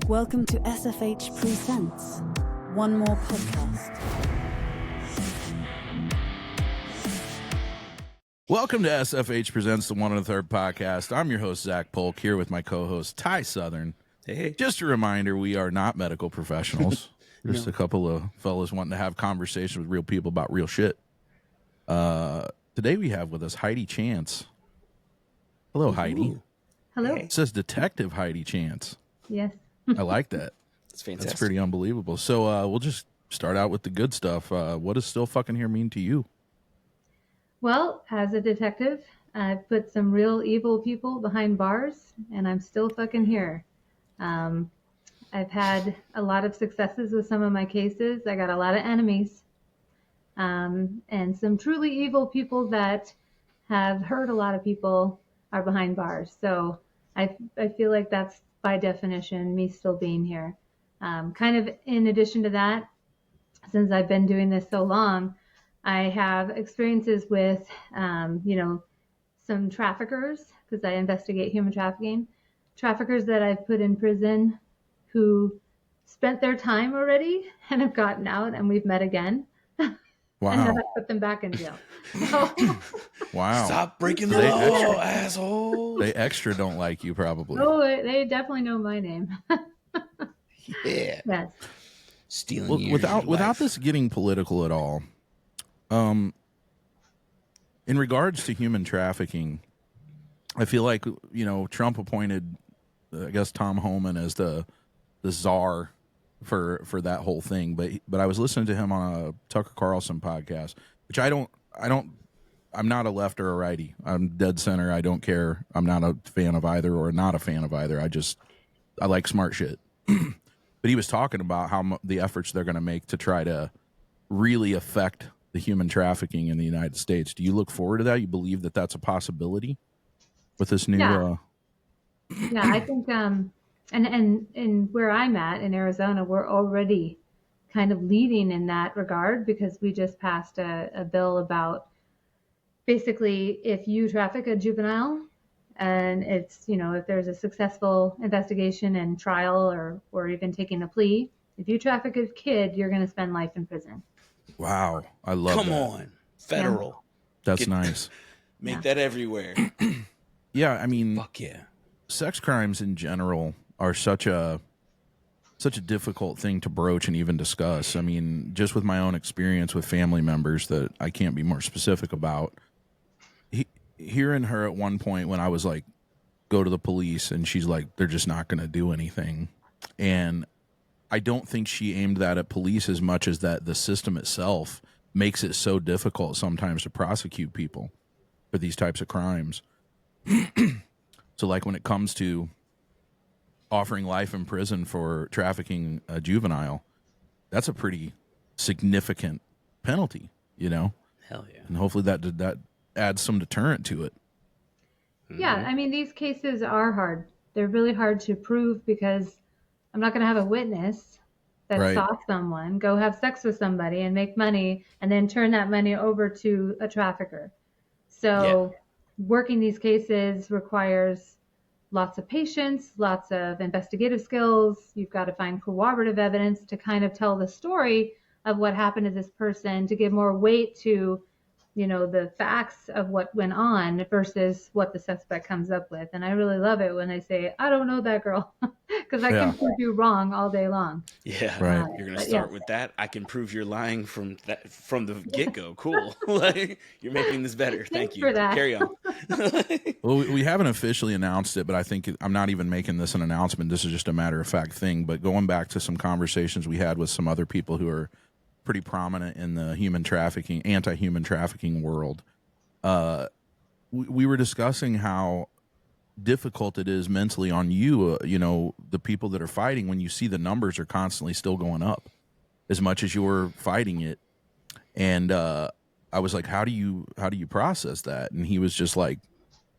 Welcome to SFH Presents One More Podcast. Welcome to SFH Presents the One and a Third Podcast. I'm your host, Zach Polk, here with my co-host, Ty Southern. Hey. Just a reminder, we are not medical professionals. Just a couple of fellas wanting to have conversations with real people about real shit. Today we have with us Heidi Chance. Hello, Heidi. Hello. It says Detective Heidi Chance. Yes. I like that. It's fantastic. That's pretty unbelievable. So we'll just start out with the good stuff. What does still fucking here mean to you? Well, as a detective, I've put some real evil people behind bars, and I'm still fucking here. I've had a lot of successes with some of my cases. I got a lot of enemies, and some truly evil people that have hurt a lot of people are behind bars. So I feel like that's by definition me still being here. Kind of in addition to that, since I've been doing this so long, I have experiences with, some traffickers, because I investigate human trafficking, traffickers that I've put in prison who spent their time already and have gotten out, and we've met again. Wow. And then I put them back in jail. So, Wow. Stop breaking the law, asshole. They extra don't like you, probably. oh, they definitely know my name. Yeah. Yes. Stealing Well, years of your without life. this getting political at all, in regards to human trafficking, I feel like, Trump appointed, I guess, Tom Homan as the czar for that whole thing. But I was listening to him on a Tucker Carlson podcast, which I'm not a left or a righty. I'm dead center. I don't care. I'm not a fan of either or not a fan of either. I like smart shit. But he was talking about how the efforts they're going to make to try to really affect the human trafficking in the United States. Do you look forward to that? You believe that that's a possibility with this new? Yeah. Yeah, I think, and where I'm at in Arizona, we're already kind of leading in that regard, because we just passed a bill about basically if you traffic a juvenile and it's, if there's a successful investigation and trial or even taking a plea, if you traffic a kid, you're going to spend life in prison. Wow, I love that. Come on. Federal. That's nice. Make that everywhere. Yeah, I mean, Fuck yeah. sex crimes in general are such a difficult thing to broach and even discuss. I mean, just with my own experience with family members that I can't be more specific about, hearing her at one point when I was like, go to the police, and she's like, they're just not going to do anything. And I don't think she aimed that at police as much as that the system itself makes it so difficult sometimes to prosecute people for these types of crimes. So like when it comes to offering life in prison for trafficking a juvenile, that's a pretty significant penalty, Hell yeah. and hopefully that adds some deterrent to it. Yeah, I mean, these cases are hard. They're really hard to prove, because I'm not going to have a witness that Right. saw someone go have sex with somebody and make money and then turn that money over to a trafficker. So working these cases requires lots of patience, lots of investigative skills. You've got to find corroborative evidence to kind of tell the story of what happened to this person, to give more weight to, the facts of what went on versus what the suspect comes up with. And I really love it when they say, I don't know that girl, because I can prove you wrong all day long. Yeah. Right. You're going to But start yes. with that. I can prove you're lying from the get-go. Cool. Like, you're making this better. Thank Thanks you. for that. Carry on. Well, we haven't officially announced it, but I think I'm not even making this an announcement. This is just a matter of fact thing. But going back to some conversations we had with some other people who are pretty prominent in the anti-human trafficking world, we were discussing how difficult it is mentally on you, the people that are fighting, when you see the numbers are constantly still going up as much as you're fighting it. And I was like, how do you process that? And he was just like,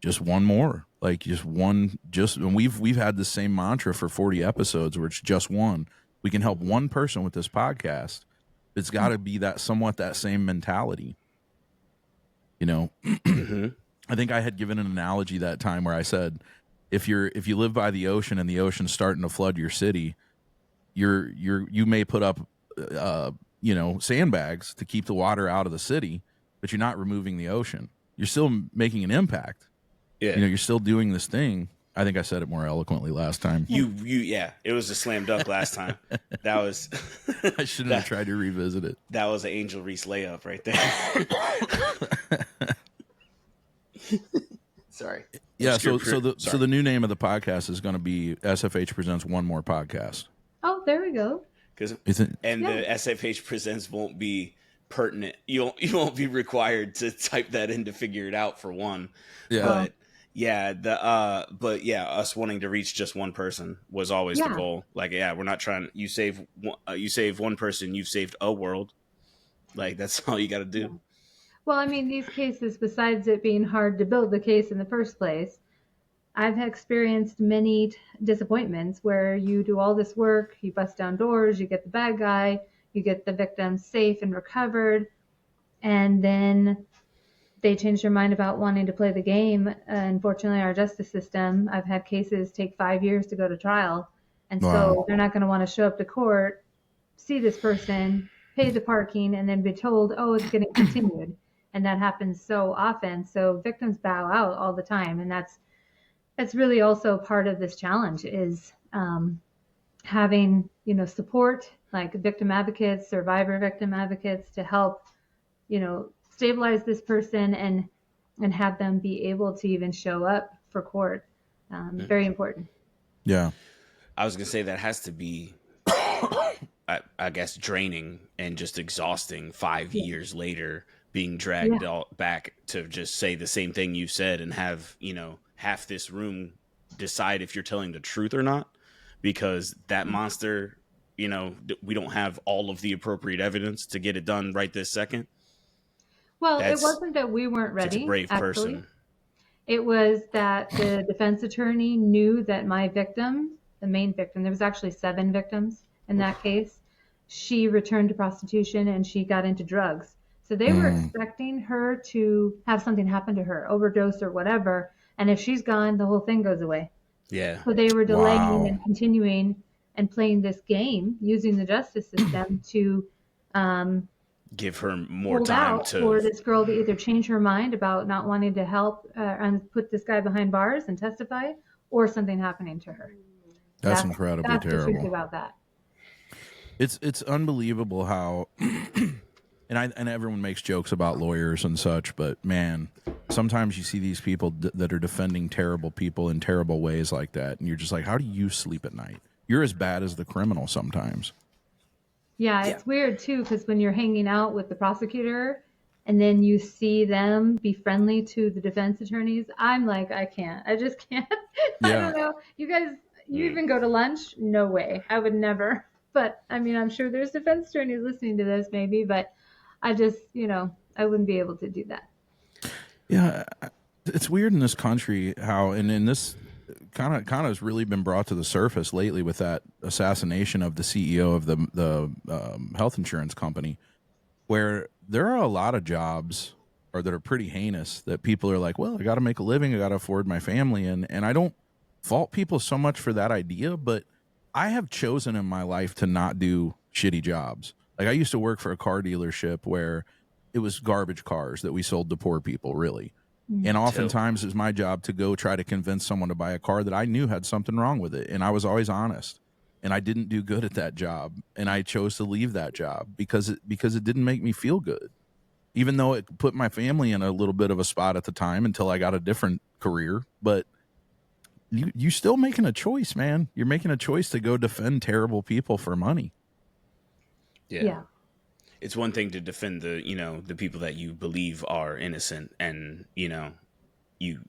just one more, like and we've had the same mantra for 40 episodes where it's just one. We can help one person with this podcast. It's got to be that same mentality, I think I had given an analogy that time where I said, if you live by the ocean and the ocean's starting to flood your city, you may put up sandbags to keep the water out of the city, but you're not removing the ocean. You're still making an impact. Yeah. You're still doing this thing. I think I said it more eloquently last time. Yeah, it was a slam dunk last time. That was I shouldn't have tried to revisit it. That was an Angel Reese layup right there. Sorry. Yeah, so the new name of the podcast is going to be SFH Presents One More Podcast. Oh, there we go. The SFH Presents won't be pertinent. You won't be required to type that in to figure it out, for one. Yeah. But us wanting to reach just one person was always the goal. Like, we're not trying. You save one person, you've saved a world. Like, that's all you got to do. Yeah. Well, I mean, these cases, besides it being hard to build the case in the first place, I've experienced many disappointments where you do all this work, you bust down doors, you get the bad guy, you get the victim safe and recovered, and then they change their mind about wanting to play the game. Unfortunately, our justice system, I've had cases take 5 years to go to trial. And so they're not going to want to show up to court, see this person, pay the parking, and then be told, oh, it's getting continued. And that happens so often. So victims bow out all the time. And that's really also part of this challenge is having, support, like victim advocates, survivor victim advocates, to help, stabilize this person and have them be able to even show up for court. Very important. Yeah. I was going to say that has to be, I guess, draining and just exhausting 5 years later, being dragged back to just say the same thing you said and have, half this room decide if you're telling the truth or not, because that monster, we don't have all of the appropriate evidence to get it done right this second. Well, it wasn't that we weren't ready. Such a brave person. It was that the defense attorney knew that my victim, the main victim, there was actually 7 victims in that case, she returned to prostitution and she got into drugs. So they were expecting her to have something happen to her, overdose or whatever. And if she's gone, the whole thing goes away. Yeah. So they were delaying and continuing and playing this game using the justice system to give her more time for this girl to either change her mind about not wanting to help and put this guy behind bars and testify, or something happening to her. That's incredibly terrible. That's the truth about that. It's unbelievable how, and everyone makes jokes about lawyers and such, but man, sometimes you see these people that are defending terrible people in terrible ways like that, and you're just like, how do you sleep at night? You're as bad as the criminal sometimes. Yeah, it's weird too, because when you're hanging out with the prosecutor and then you see them be friendly to the defense attorneys, I'm like, I just can't. I don't know. You guys, you even go to lunch? No way. I would never. But I mean, I'm sure there's defense attorneys listening to this maybe, but I just, I wouldn't be able to do that. Yeah, it's weird in this country how, and in this kind of has really been brought to the surface lately with that assassination of the CEO of the health insurance company, where there are a lot of jobs that are pretty heinous that people are like, well, I got to make a living, I got to afford my family, and I don't fault people so much for that idea, but I have chosen in my life to not do shitty jobs. Like, I used to work for a car dealership where it was garbage cars that we sold to poor people, really. And oftentimes it was my job to go try to convince someone to buy a car that I knew had something wrong with it. And I was always honest. And I didn't do good at that job. And I chose to leave that job because it didn't make me feel good. Even though it put my family in a little bit of a spot at the time until I got a different career. But you still making a choice, man. You're making a choice to go defend terrible people for money. Yeah. It's one thing to defend the people that you believe are innocent and, you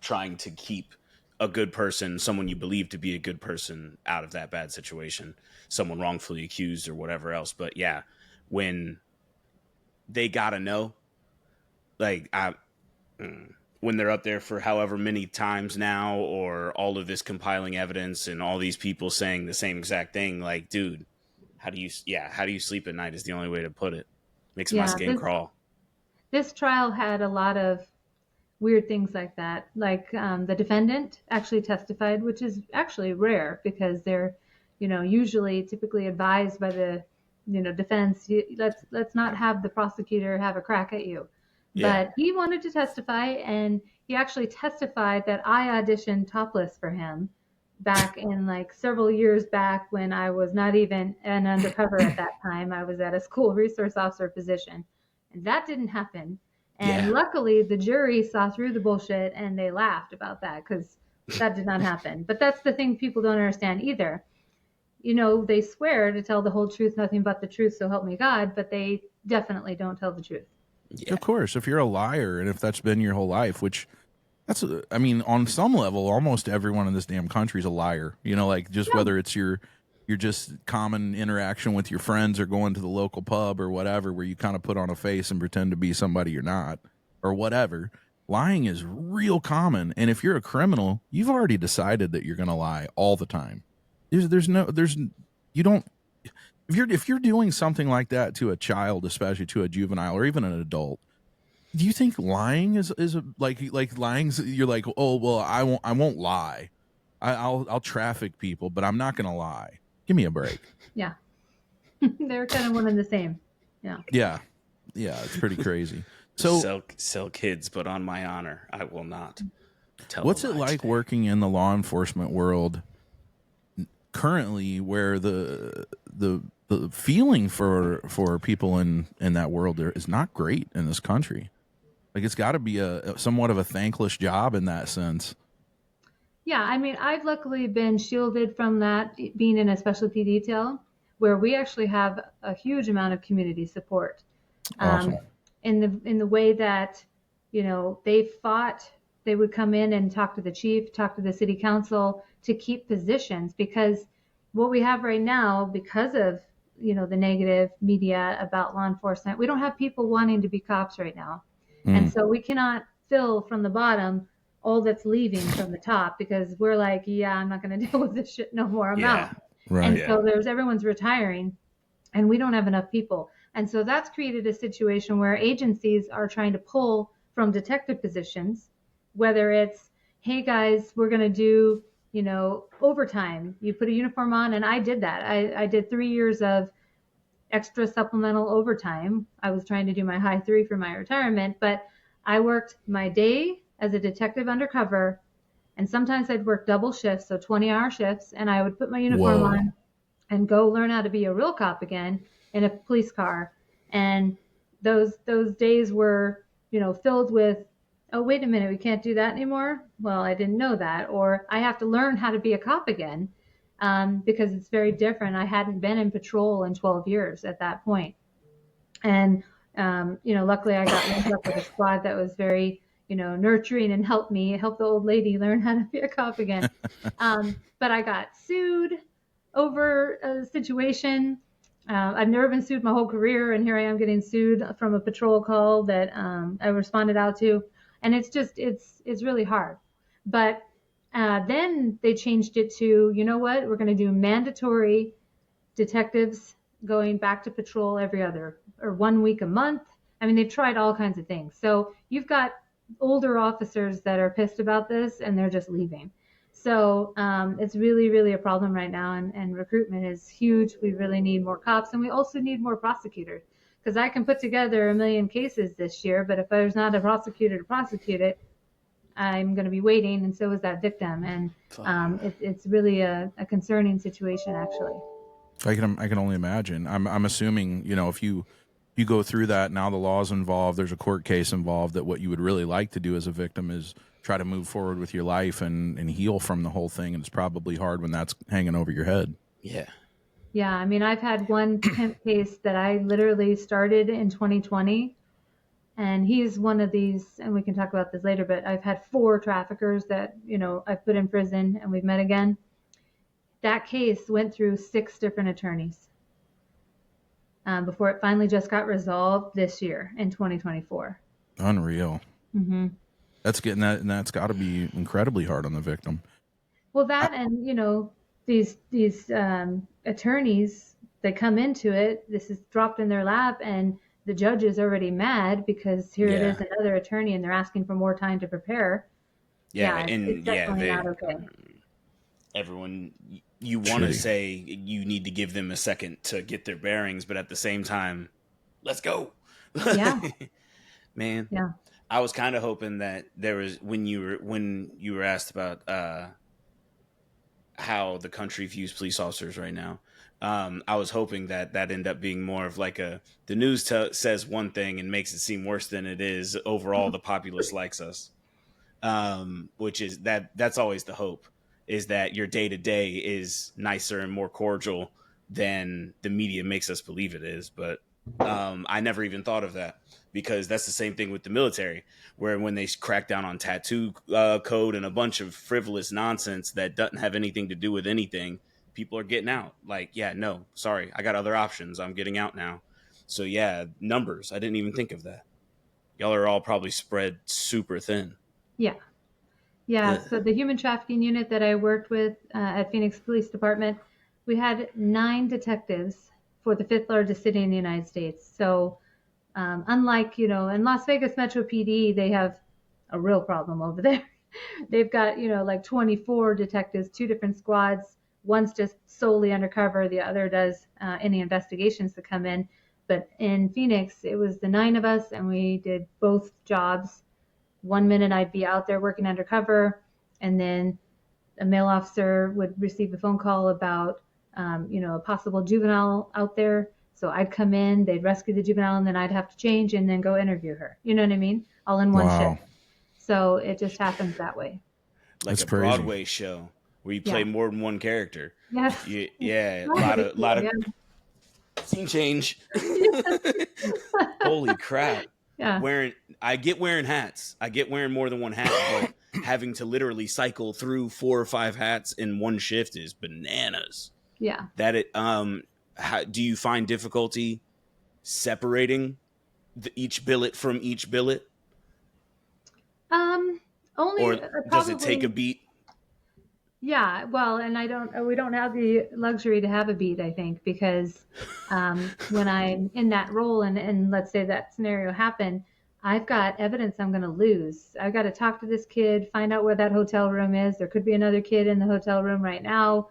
trying to keep a good person, someone you believe to be a good person, out of that bad situation, someone wrongfully accused or whatever else. But yeah, when they gotta know, like, when they're up there for however many times now, or all of this compiling evidence and all these people saying the same exact thing, like, dude, how do you sleep at night is the only way to put it. Makes my skin crawl. This trial had a lot of weird things like that. Like the defendant actually testified, which is actually rare because they're, usually typically advised by the, defense. Let's not have the prosecutor have a crack at you. Yeah. But he wanted to testify, and he actually testified that I auditioned topless for him back in like several years back when I was not even an undercover at that time. I was at a school resource officer position, and that didn't happen. And Yeah. luckily, the jury saw through the bullshit and they laughed about that because that did not happen. But that's the thing people don't understand either. They swear to tell the whole truth, nothing but the truth, so help me God, but they definitely don't tell the truth. Yeah. Of course, if you're a liar and if that's been your whole life, which I mean, on some level, almost everyone in this damn country is a liar. Like just whether it's your just common interaction with your friends or going to the local pub or whatever, where you kind of put on a face and pretend to be somebody you're not or whatever. Lying is real common. And if you're a criminal, you've already decided that you're going to lie all the time. If you're doing something like that to a child, especially to a juvenile or even an adult, do you think lying is like lying's, you're like, oh, well, I won't lie. I'll traffic people, but I'm not going to lie. Give me a break. Yeah. They're kind of one and the same. Yeah. Yeah. Yeah. It's pretty crazy. So sell kids, but on my honor, I will not tell. What's it like working in the law enforcement world currently, where the feeling for people in that world there is not great in this country? Like, it's got to be a somewhat of a thankless job in that sense. Yeah, I mean, I've luckily been shielded from that, being in a specialty detail where we actually have a huge amount of community support. Awesome. In the way that, they would come in and talk to the chief, talk to the city council to keep positions, because what we have right now, because of, the negative media about law enforcement, we don't have people wanting to be cops right now. And so we cannot fill from the bottom all that's leaving from the top, because we're like, yeah, I'm not going to deal with this shit no more. I'm out. Right. And so everyone's retiring and we don't have enough people. And so that's created a situation where agencies are trying to pull from detective positions, whether it's, hey guys, we're going to do, overtime. You put a uniform on, and I did that. I did 3 years of extra supplemental overtime. I was trying to do my high 3 for my retirement, but I worked my day as a detective undercover, and sometimes I'd work double shifts, so 20-hour shifts, and I would put my uniform on and go learn how to be a real cop again in a police car. And those days were, filled with, oh, wait a minute, we can't do that anymore? Well, I didn't know that. Or I have to learn how to be a cop again. Because it's very different. I hadn't been in patrol in 12 years at that point. And, luckily I got linked up with a squad that was very, nurturing and helped the old lady learn how to be a cop again. But I got sued over a situation. I've never been sued my whole career, and here I am getting sued from a patrol call that I responded out to. And it's really hard. But then they changed it to, you know what, we're going to do mandatory detectives going back to patrol every other or 1 week a month. I mean, they've tried all kinds of things. So you've got older officers that are pissed about this and they're just leaving. So it's really, really a problem right now. And recruitment is huge. We really need more cops, and we also need more prosecutors, because I can put together 1 million cases this year, but if there's not a prosecutor to prosecute it, I'm going to be waiting, and so is that victim. And it's really a concerning situation, actually. I can only imagine. I'm assuming, if you go through that, now the law's involved, there's a court case involved, that what you would really like to do as a victim is try to move forward with your life and heal from the whole thing. And it's probably hard when that's hanging over your head. Yeah. Yeah. I mean, I've had one pimp case that I literally started in 2020. And he's one of these, and we can talk about this later, but I've had 4 traffickers that, I've put in prison and we've met again. That case went through 6 different attorneys before it finally just got resolved this year in 2024. Unreal. Mm-hmm. That's getting that, and that's got to be incredibly hard on the victim. Well, that and these attorneys, they come into it. This is dropped in their lap, and the judge is already mad because here it Yeah. is, another attorney, and they're asking for more time to prepare. Yeah, It's and yeah, definitely not okay. everyone, you want to Shitty. say you need to give them a second to get their bearings, but at the same time, let's go. Yeah. Man. Yeah. I was kind of hoping that there was when you were asked about how the country views police officers right now. I was hoping that ended up being more of like the news says one thing and makes it seem worse than it is. Overall, the populace likes us, which is that's always the hope, is that your day to day is nicer and more cordial than the media makes us believe it is. But I never even thought of that, because that's the same thing with the military, where when they crack down on tattoo code and a bunch of frivolous nonsense that doesn't have anything to do with anything, people are getting out. Like, yeah, no, sorry, I got other options. I'm getting out now. So yeah, numbers. I didn't even think of that. Y'all are all probably spread super thin. Yeah. Yeah. So the human trafficking unit that I worked with at Phoenix Police Department, we had 9 detectives for the 5th largest city in the United States. So unlike, in Las Vegas Metro PD, they have a real problem over there. They've got, like 24 detectives, 2 different squads. One's just solely undercover. The other does any investigations that come in. But in Phoenix, it was the 9 of us, and we did both jobs. One minute I'd be out there working undercover, and then a male officer would receive a phone call about, a possible juvenile out there. So I'd come in, they'd rescue the juvenile, and then I'd have to change and then go interview her. You know what I mean? All in one shift. So it just happens that way. Like That's a crazy. Broadway show where you play more than one character. Yes. Yeah, a lot of scene change. Holy crap. Yeah. I get wearing hats. I get wearing more than one hat, but having to literally cycle through 4 or 5 hats in one shift is bananas. Yeah. Do you find difficulty separating each billet from each billet? Only or does it probably, take a beat? Yeah, well, and we don't have the luxury to have a beat, I think, because when I'm in that role and let's say that scenario happened, I've got evidence I'm going to lose. I've got to talk to this kid, find out where that hotel room is. There could be another kid in the hotel room right now.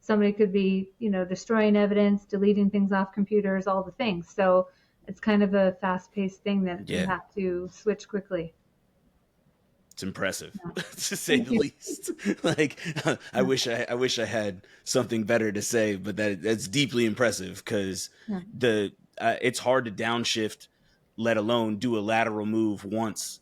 Somebody could be, destroying evidence, deleting things off computers, all the things. So it's kind of a fast-paced thing that you have to switch quickly. It's impressive, to say the least. Like, I wish I had something better to say, but that's deeply impressive, because it's hard to downshift, let alone do a lateral move once.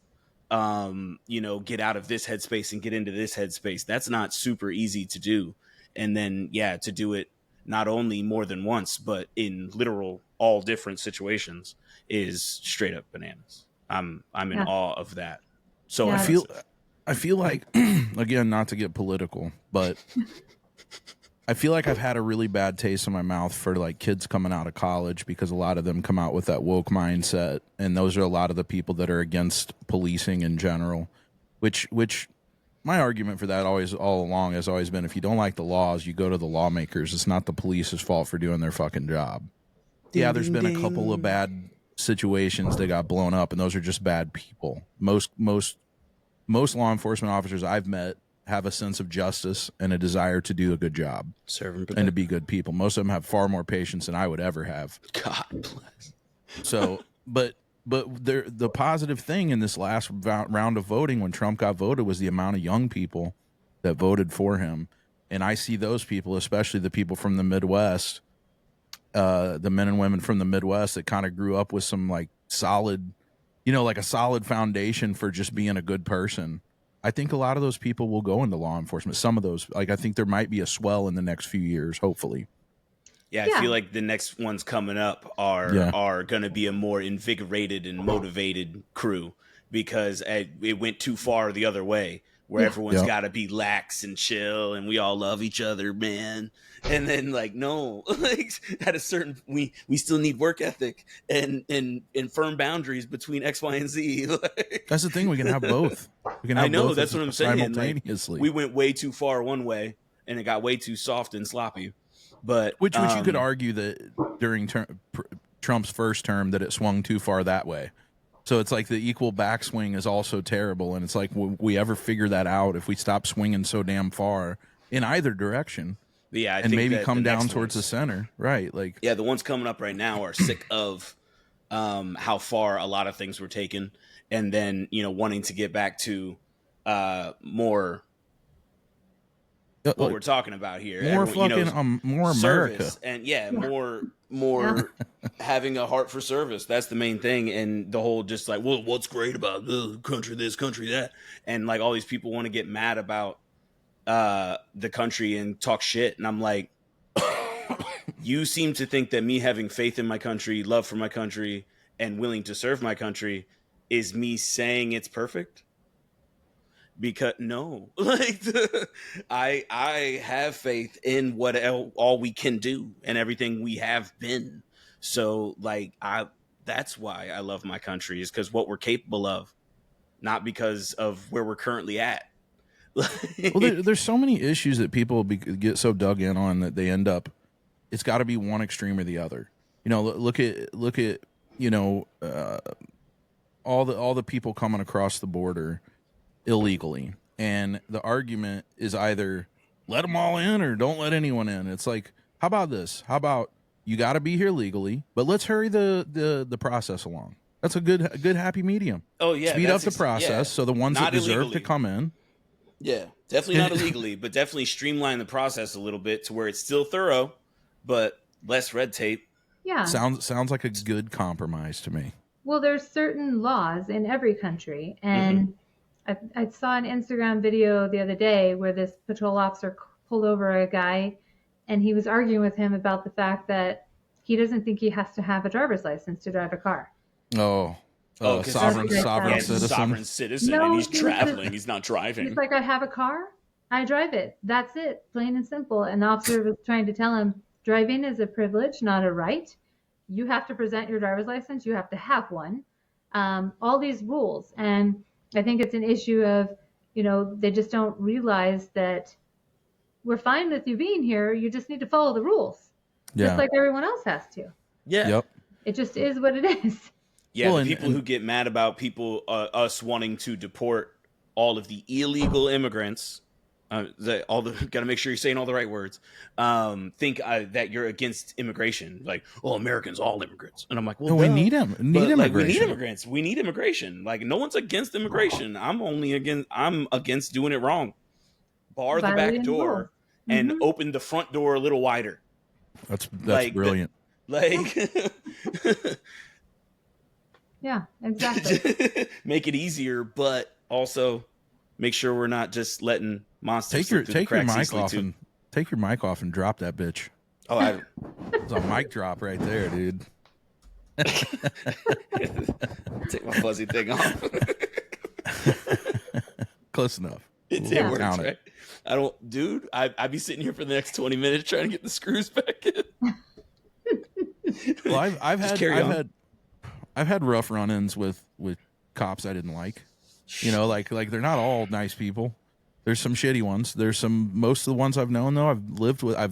Get out of this headspace and get into this headspace. That's not super easy to do, and then to do it not only more than once, but in literal all different situations is straight up bananas. I'm in awe of that. So I feel like, again, not to get political, but I feel like I've had a really bad taste in my mouth for like kids coming out of college, because a lot of them come out with that woke mindset, and those are a lot of the people that are against policing in general. Which my argument for that all along has always been, if you don't like the laws, you go to the lawmakers. It's not the police's fault for doing their fucking job. There's been a couple of bad situations that got blown up, and those are just bad people. Most law enforcement officers I've met have a sense of justice and a desire to do a good job, and to be good people. Most of them have far more patience than I would ever have. God bless. So, but the positive thing in this last round of voting, when Trump got voted, was the amount of young people that voted for him. And I see those people, especially the people from the Midwest, the men and women from the Midwest that kind of grew up with some like solid, like a solid foundation for just being a good person. I think a lot of those people will go into law enforcement. Some of those, like, I think there might be a swell in the next few years, hopefully. Yeah, I feel like the next ones coming up are going to be a more invigorated and motivated crew, because it went too far the other way, where everyone's got to be lax and chill and we all love each other, man. And then no, like at a certain, we still need work ethic and firm boundaries between X, Y, and Z. That's the thing. We can have both. We can have both. That's what I'm saying. Simultaneously. We went way too far one way and it got way too soft and sloppy. But which you could argue that during Trump's first term that it swung too far that way. So it's like the equal backswing is also terrible. And it's like, will we ever figure that out if we stop swinging so damn far in either direction? Yeah, I and think maybe that come the down next towards the ones- center. Right. Like, Yeah, the ones coming up right now are sick of how far a lot of things were taken, and then wanting to get back to more what we're talking about here. more Everyone, fucking more service America. and more having a heart for service. That's the main thing. And the whole just like, well, what's great about the country this, country that, and like all these people want to get mad about the country and talk shit, and I'm like, you seem to think that me having faith in my country, love for my country, and willing to serve my country is me saying it's perfect. Because no, like I have faith in what all we can do and everything we have been. So like that's why I love my country, is because what we're capable of, not because of where we're currently at. Well, there's so many issues that people get so dug in on that they end up. It's got to be one extreme or the other. Look at all the people coming across the border illegally, and the argument is either let them all in or don't let anyone in. It's like, how about this? How about you got to be here legally, but let's hurry the process along. That's a good happy medium. Oh yeah, speed up the process so the ones Not that deserve illegally. to come in. Yeah, definitely not illegally, but definitely streamline the process a little bit to where it's still thorough, but less red tape. Yeah. Sounds like a good compromise to me. Well, there's certain laws in every country, and I saw an Instagram video the other day where this patrol officer pulled over a guy, and he was arguing with him about the fact that he doesn't think he has to have a driver's license to drive a car. Sovereign citizen. Sovereign citizen, No, and he's he was traveling. He's not driving. He's like, I have a car, I drive it. That's it, plain and simple. And the officer was trying to tell him, driving is a privilege, not a right. You have to present your driver's license. You have to have one. All these rules. And I think it's an issue of, they just don't realize that we're fine with you being here. You just need to follow the rules. Yeah. Just like everyone else has to. Yeah. Yep. It just is what it is. Yeah, Well, the people who get mad about us wanting to deport all of the illegal immigrants, got to make sure you're saying all the right words, think that you're against immigration. Like, Americans, all immigrants. And I'm like, well, we need them. We need immigrants. We need immigration. Like, no one's against immigration. I'm against doing it wrong. Bar the back door and open the front door a little wider. That's brilliant. Yeah, exactly. Make it easier, but also make sure we're not just letting monsters take your mic off and take your mic off and drop that bitch. Oh, it's a mic drop right there, dude. Take my fuzzy thing off. Close enough. It works, right? I don't, dude. I'd be sitting here for the next 20 minutes trying to get the screws back in. Well, I've had rough run-ins with cops I didn't like. Like they're not all nice people. There's some shitty ones. Most of the ones I've known though, I've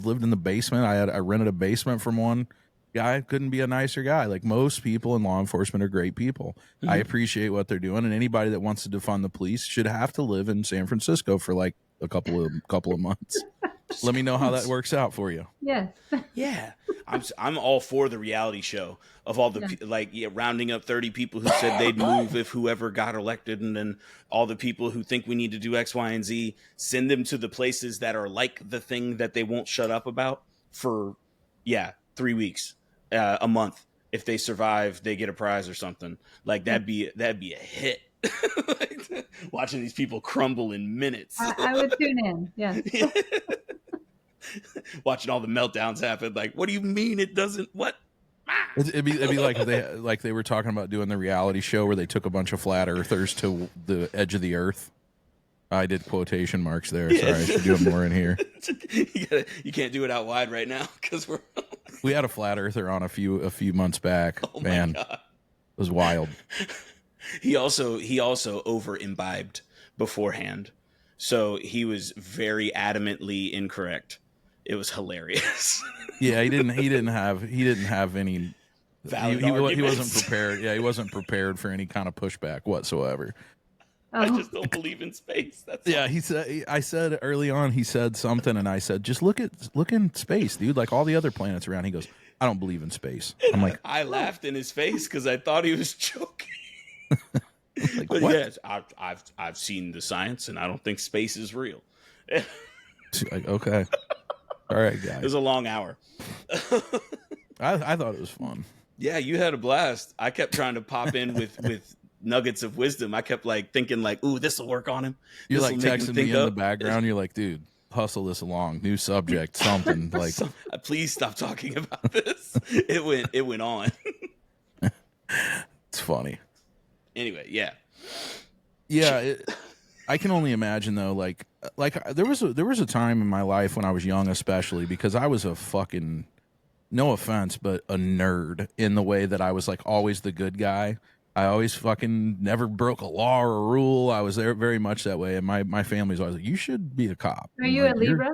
lived in the basement. I rented a basement from one guy. Couldn't be a nicer guy. Like, most people in law enforcement are great people. I appreciate what they're doing, and anybody that wants to defund the police should have to live in San Francisco for like a couple of months. Let me know how that works out for you. Yes. Yeah. I'm all for the reality show of all the rounding up 30 people who said they'd move if whoever got elected, and then all the people who think we need to do X, Y, and Z, send them to the places that are like the thing that they won't shut up about for 3 weeks, a month. If they survive, they get a prize or something. Like, that'd be a hit. Watching these people crumble in minutes. I would tune in. Yeah. Watching all the meltdowns happen. Like, what do you mean it doesn't? What? It'd be like if they were talking about doing the reality show where they took a bunch of flat earthers to the edge of the earth. I did quotation marks there. Sorry, I should do it more in here. You can't do it out wide right now because we had a flat earther on a few months back. Oh man, my God. It was wild. He also over imbibed beforehand, so he was very adamantly incorrect. It was hilarious. Yeah, he didn't have any valid he arguments. wasn't prepared. Yeah, he wasn't prepared for any kind of pushback whatsoever. I just don't believe in space. That's all. He said. I said early on. He said something, and I said, "Just look in space, dude. Like all the other planets around." He goes, "I don't believe in space." And I'm like, I laughed in his face because I thought he was joking. like But what? yes, I've seen the science, and I don't think space is real. Like, okay, all right, guys. It was a long hour. I thought it was fun. Yeah, you had a blast. I kept trying to pop in with nuggets of wisdom. I kept like thinking like, "Ooh, this will work on him." You're This'll like make him texting think me in the up. background. You're like, dude, hustle this along. New subject, something like. Please stop talking about this. It went on. It's funny. Anyway, yeah. Yeah, I can only imagine though. Like there was a time in my life when I was young, especially because I was a fucking, no offense, but a nerd in the way that I was like always the good guy. I always fucking never broke a law or a rule. I was there very much that way, and my family's always like, "You should be a cop." Are you a Libra?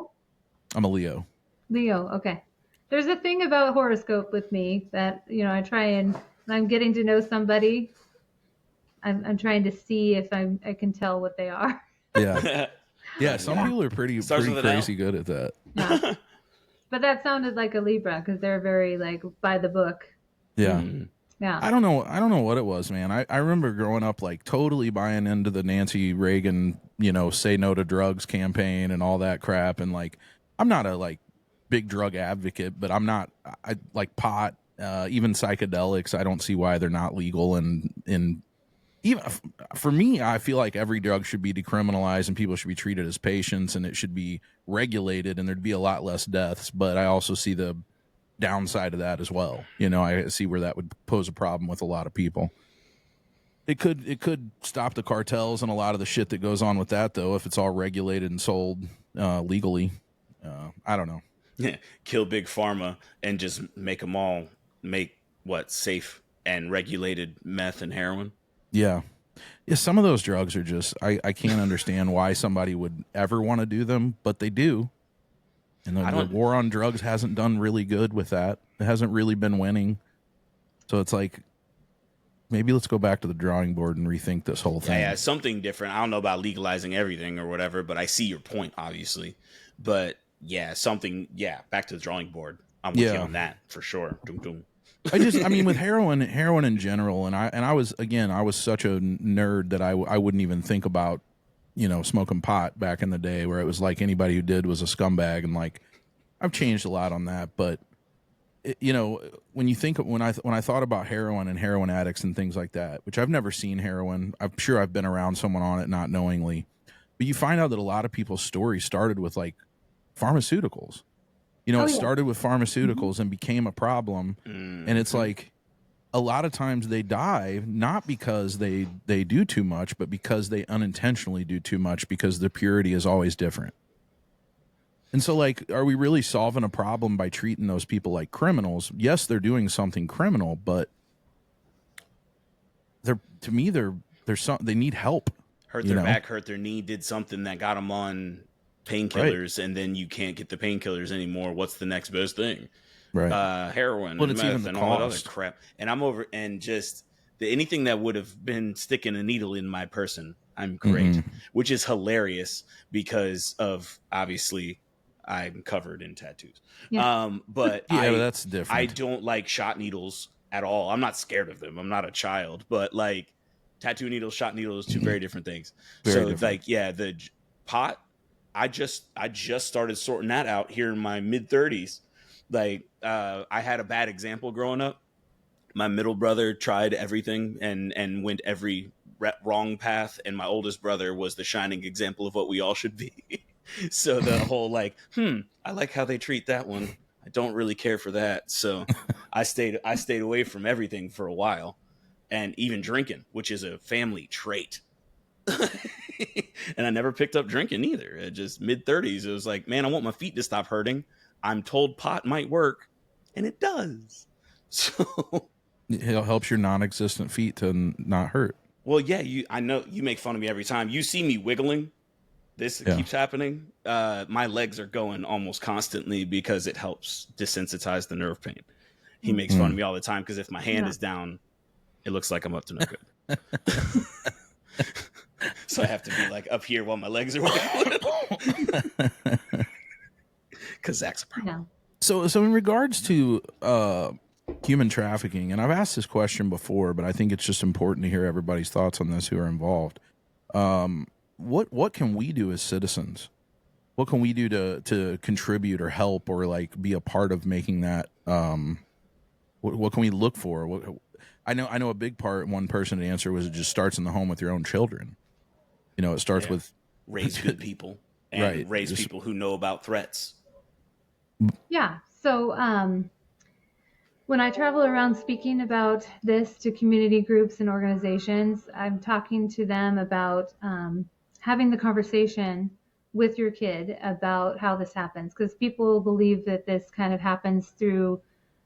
I'm a Leo. Leo, okay. There's a thing about horoscope with me that, I try and when I'm getting to know somebody, I'm trying to see if I can tell what they are. Yeah. Yeah, some people are pretty crazy good at that. Yeah. But that sounded like a Libra because they're very like by the book. Yeah. Yeah. I don't know what it was, man. I remember growing up like totally buying into the Nancy Reagan, say no to drugs campaign and all that crap. And like, I'm not a like big drug advocate, but I like pot, even psychedelics. I don't see why they're not legal. And even for me, I feel like every drug should be decriminalized and people should be treated as patients and it should be regulated and there'd be a lot less deaths. But I also see the downside of that as well. I see where that would pose a problem with a lot of people. It could stop the cartels and a lot of the shit that goes on with that, though, if it's all regulated and sold legally. I don't know. Yeah, kill big pharma and just make them all safe and regulated meth and heroin. Yeah. Some of those drugs are just I can't understand why somebody would ever want to do them, but they do. And the war on drugs hasn't done really good with that. It hasn't really been winning. So it's like, maybe let's go back to the drawing board and rethink this whole thing. Yeah, something different. I don't know about legalizing everything or whatever, but I see your point, obviously. But back to the drawing board. I'm with you on that for sure. Doom, doom. With heroin in general, and I was such a nerd that I wouldn't even think about smoking pot back in the day, where it was like anybody who did was a scumbag, and like I've changed a lot on that. But when you think when I thought about heroin and heroin addicts and things like that, which I've never seen heroin, I'm sure I've been around someone on it not knowingly, but you find out that a lot of people's stories started with like pharmaceuticals. It started with pharmaceuticals and became a problem, and it's like a lot of times they die not because they do too much, but because they unintentionally do too much because the purity is always different. And so, like, are we really solving a problem by treating those people like criminals? Yes, they're doing something criminal, but they need help. Hurt their back, hurt their knee, did something that got them on painkillers, and then you can't get the painkillers anymore. What's the next best thing? Right. Heroin, and meth, and all that other crap. And I'm over, and just anything that would have been sticking a needle in my person, I'm great, which is hilarious because of obviously I'm covered in tattoos. Yeah. But that's different. I don't like shot needles at all. I'm not scared of them. I'm not a child, but like tattoo needles, shot needles, two very different things. Very different. The pot, I just started sorting that out here in my mid 30s. Like, I had a bad example growing up. My middle brother tried everything and went every wrong path, and my oldest brother was the shining example of what we all should be. So the whole I like how they treat that one. I don't really care for that. So I stayed away from everything for a while, and even drinking, which is a family trait. And I never picked up drinking either. At just mid 30s, it was like, man, I want my feet to stop hurting. I'm told pot might work, and it does. So it helps your non-existent feet to not hurt. Well, yeah, I know you make fun of me every time you see me wiggling. This keeps happening. My legs are going almost constantly because it helps desensitize the nerve pain. he makes fun of me all the time because if my hand is down, it looks like I'm up to no good. So I have to be like up here while my legs are wiggling. Because Zach's a problem. So in regards to human trafficking, and I've asked this question before, but I think it's just important to hear everybody's thoughts on this who are involved. What can we do as citizens? What can we do to contribute or help or like be a part of making that? What can we look for? I know a big part. One person to answer was it just starts in the home with your own children. You know, it starts with raise good people and raise people who know about threats. Yeah. So when I travel around speaking about this to community groups and organizations, I'm talking to them about having the conversation with your kid about how this happens. Because people believe that this kind of happens through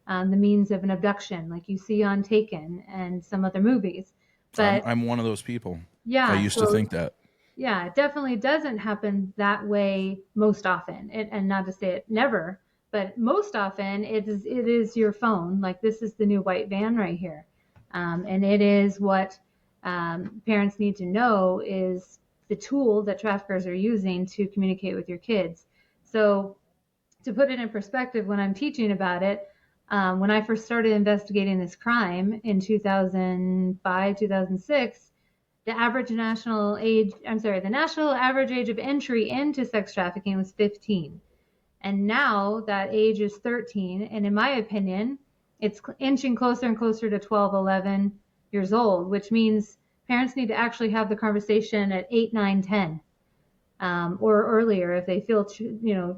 the means of an abduction, like you see on Taken and some other movies. But I'm one of those people. Yeah. I used to think that. Yeah, it definitely doesn't happen that way most often. And not to say it never, but most often it is your phone. Like this is the new white van right here. And it is what parents need to know is the tool that traffickers are using to communicate with your kids. So to put it in perspective, when I'm teaching about it, when I first started investigating this crime in 2005, 2006, the national average age of entry into sex trafficking was 15. And now that age is 13. And in my opinion, it's inching closer and closer to 12, 11 years old, which means parents need to actually have the conversation at 8, 9, 10, or earlier if they feel,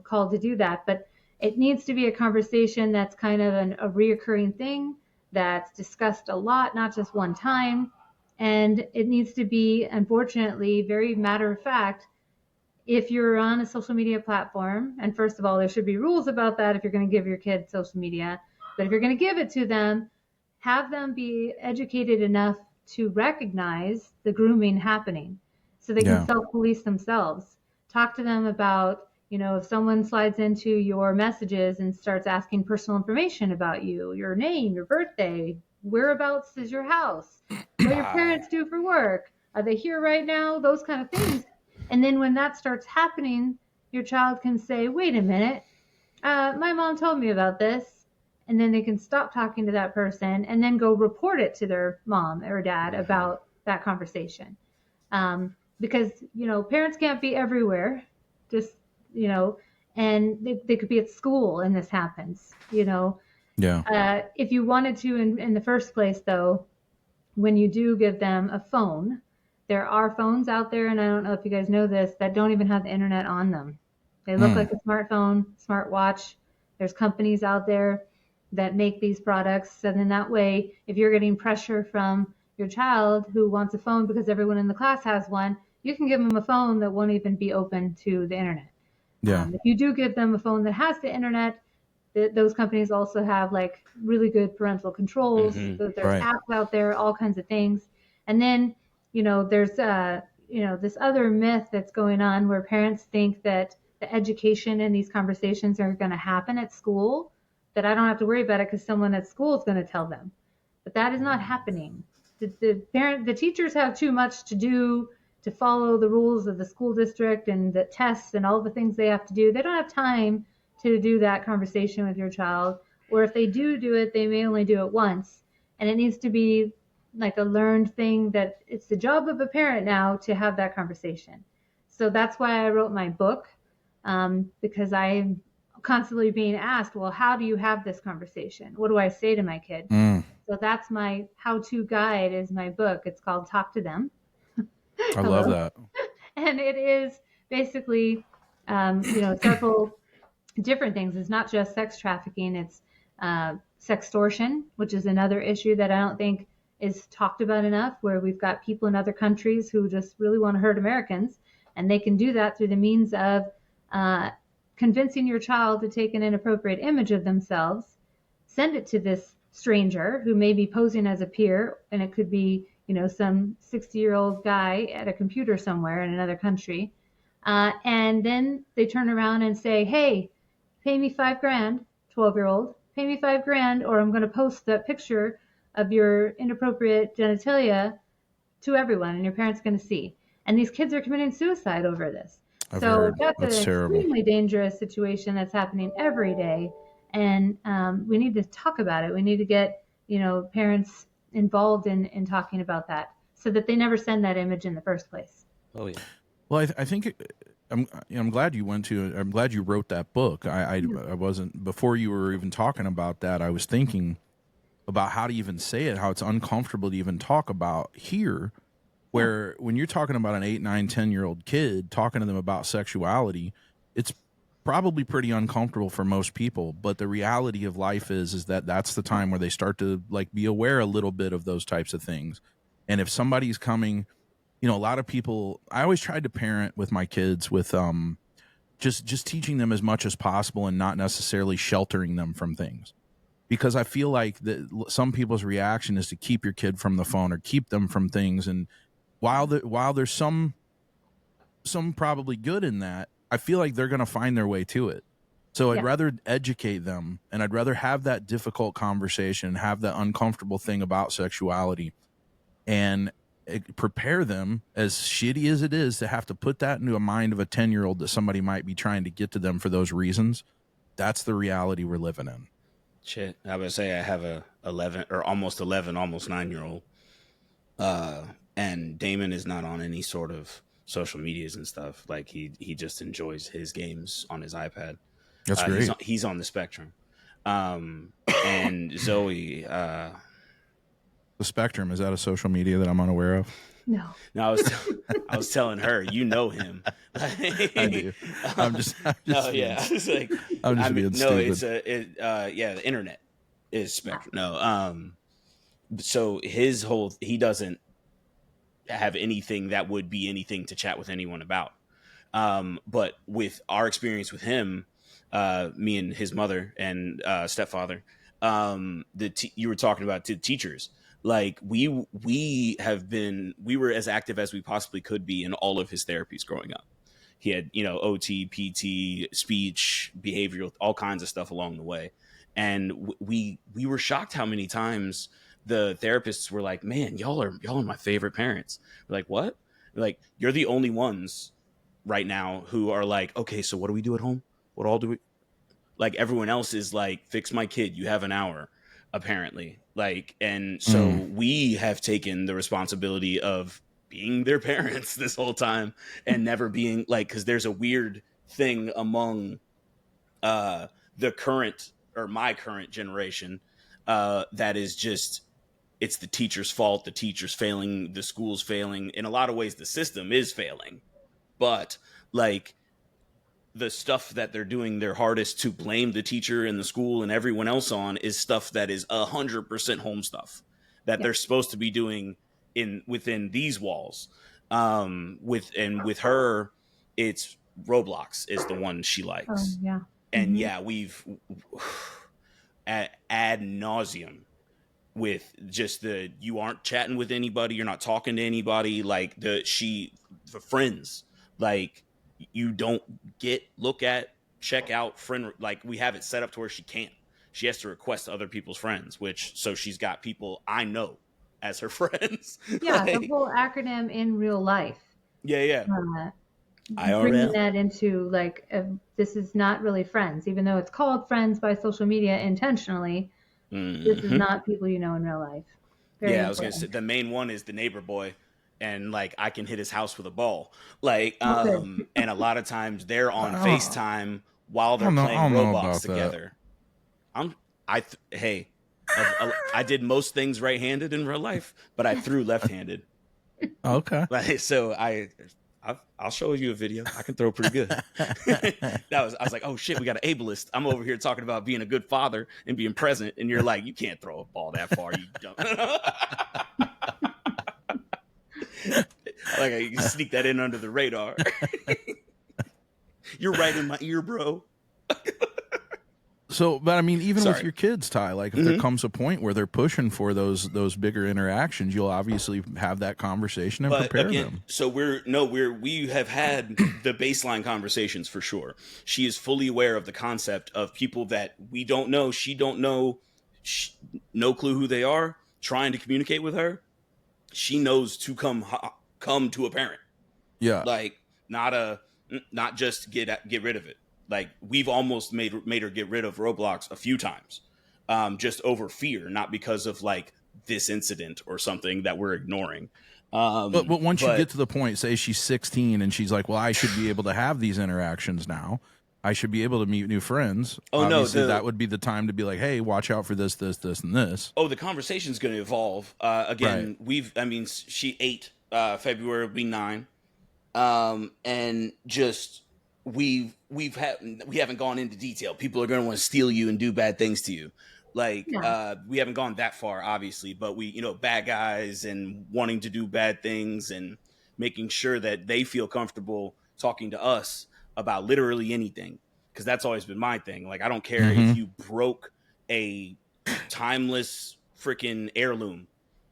called to do that. But it needs to be a conversation that's kind of a reoccurring thing that's discussed a lot, not just one time. And it needs to be, unfortunately, very matter of fact, if you're on a social media platform, and first of all, there should be rules about that if you're going to give your kids social media, but if you're going to give it to them, have them be educated enough to recognize the grooming happening so they can self-police themselves. Talk to them about, if someone slides into your messages and starts asking personal information about you, your name, your birthday, whereabouts is your house, what your parents do for work, are they here right now, those kind of things. And then when that starts happening, your child can say, wait a minute, my mom told me about this. And then they can stop talking to that person and then go report it to their mom or dad about that conversation. Because, parents can't be everywhere, just, and they could be at school and this happens, If you wanted to, in the first place, though, when you do give them a phone, there are phones out there, and I don't know if you guys know this, that don't even have the internet on them. They look like a smartphone, smartwatch. There's companies out there that make these products. So then that way, if you're getting pressure from your child who wants a phone because everyone in the class has one, you can give them a phone that won't even be open to the internet. Yeah. If you do give them a phone that has the internet, those companies also have like really good parental controls. There's apps out there, all kinds of things. And then, there's, this other myth that's going on where parents think that the education and these conversations are going to happen at school, that I don't have to worry about it because someone at school is going to tell them. But that is not happening. The teachers have too much to do to follow the rules of the school district and the tests and all the things they have to do. They don't have time to do that conversation with your child. Or if they do it, they may only do it once. And it needs to be like a learned thing that it's the job of a parent now to have that conversation. So that's why I wrote my book, because I'm constantly being asked, well, how do you have this conversation? What do I say to my kid? So that's my how-to guide is my book. It's called Talk to Them. I love that. And it is basically, several different things. It's not just sex trafficking. It's sextortion, which is another issue that I don't think is talked about enough, where we've got people in other countries who just really want to hurt Americans. And they can do that through the means of convincing your child to take an inappropriate image of themselves, send it to this stranger who may be posing as a peer, and it could be, some 60-year-old guy at a computer somewhere in another country. And then they turn around and say, hey, pay me $5,000, 12-year-old, pay me $5,000 or I'm going to post that picture of your inappropriate genitalia to everyone and your parents are going to see. And these kids are committing suicide over this. I've So heard. that's That's an terrible. extremely dangerous situation that's happening every day. And we need to talk about it. We need to get, parents involved in talking about that so that they never send that image in the first place. Oh yeah. Well, I think I'm glad you went to. I'm glad you wrote that book. I wasn't before you were even talking about that. I was thinking about how to even say it, how it's uncomfortable to even talk about here. Where when you're talking about an 8, 9, 10-year-old kid, talking to them about sexuality, it's probably pretty uncomfortable for most people. But the reality of life is that that's the time where they start to like be aware a little bit of those types of things. And if somebody's coming, a lot of people, I always tried to parent with my kids with just teaching them as much as possible and not necessarily sheltering them from things. Because I feel like some people's reaction is to keep your kid from the phone or keep them from things. And while there's some probably good in that, I feel like they're going to find their way to it. So I'd rather educate them, and I'd rather have that difficult conversation, have that uncomfortable thing about sexuality, and prepare them, as shitty as it is to have to put that into a mind of a 10-year-old that somebody might be trying to get to them for those reasons. That's the reality we're living in. Shit, I would say I have a 11 or almost 11, almost 9-year-old. And Damon is not on any sort of social medias and stuff. Like he just enjoys his games on his iPad. That's great. He's on the spectrum. And Zoe, the spectrum, is that a social media that I'm unaware of? No. No, I was telling her, you know him. I do. I'm just no, yeah. It's like, I'm just being stupid. The internet is spectrum. No, so he doesn't have anything that would be anything to chat with anyone about. But with our experience with him, me and his mother and stepfather, you were talking about the teachers. Like we were as active as we possibly could be in all of his therapies growing up. He had, OT, PT, speech, behavioral, all kinds of stuff along the way. And we were shocked how many times the therapists were like, man, y'all are my favorite parents. We're like, what? We're like, you're the only ones right now who are like, okay, so what do we do at home? What all do we, like everyone else is like, fix my kid. You have an hour, apparently. Like, and so we have taken the responsibility of being their parents this whole time and never being like, cause there's a weird thing among, the current or my current generation, that is just, it's the teacher's fault. The teacher's failing. The school's failing. In a lot of ways, the system is failing. But like the stuff that they're doing their hardest to blame the teacher and the school and everyone else on is stuff that is 100% home stuff that they're supposed to be doing within these walls. With her, it's Roblox is the one she likes. Oh, yeah. And we've ad nauseum with just you aren't chatting with anybody, you're not talking to anybody, like the friends, like you don't look at, check out friend, like we have it set up to where she has to request other people's friends, so she's got people I know as her friends. Yeah, like, the whole acronym in real life. Yeah. Bringing that into like, this is not really friends, even though it's called friends by social media intentionally. This is not people you know in real life. Very important. I was gonna say the main one is the neighbor boy, and like I can hit his house with a ball, like and a lot of times they're on FaceTime while they're playing Roblox together. I did most things right-handed in real life, but I threw left-handed. Okay. Like, so I'll show you a video. I can throw pretty good. I was like, oh shit, we got an ableist. I'm over here talking about being a good father and being present, and you're like, you can't throw a ball that far, you dumb. Like you sneak that in under the radar. You're right in my ear, bro. So, but I mean, even with Sorry. your kids, Ty, like if there comes a point where they're pushing for those bigger interactions, you'll obviously have that conversation and But prepare again, them. so we have had the baseline conversations for sure. She is fully aware of the concept of people that we don't know, she don't know, no clue who they are, trying to communicate with her. She knows to come to a parent. Yeah. Like not just get rid of it. Like we've almost made her get rid of Roblox a few times, just over fear, not because of like this incident or something that we're ignoring. But once you get to the point, say she's 16 and she's like, well, I should be able to have these interactions now. I should be able to meet new friends. Oh, obviously, no, that would be the time to be like, hey, watch out for this, this, this, and this. Oh, the conversation's going to evolve. Again, she 8, February will be 9. And just we haven't gone into detail. People are going to want to steal you and do bad things to you. Like, we haven't gone that far, obviously, but we, bad guys and wanting to do bad things and making sure that they feel comfortable talking to us about literally anything. Because that's always been my thing. Like, I don't care if you broke a timeless freaking heirloom,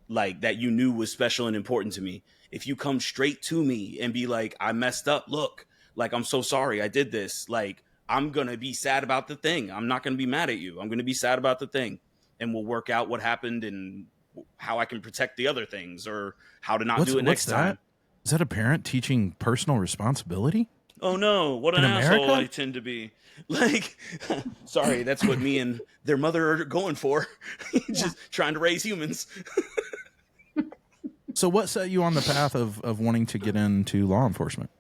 like that you knew was special and important to me. If you come straight to me and be like, I messed up, look, like, I'm so sorry I did this. Like, I'm going to be sad about the thing. I'm not going to be mad at you. I'm going to be sad about the thing. And we'll work out what happened and how I can protect the other things or how to not do it next time. Is that a parent teaching personal responsibility? Oh no, what an asshole I tend to be. Like, sorry, that's what me and their mother are going for. Just trying to raise humans. So what set you on the path of wanting to get into law enforcement?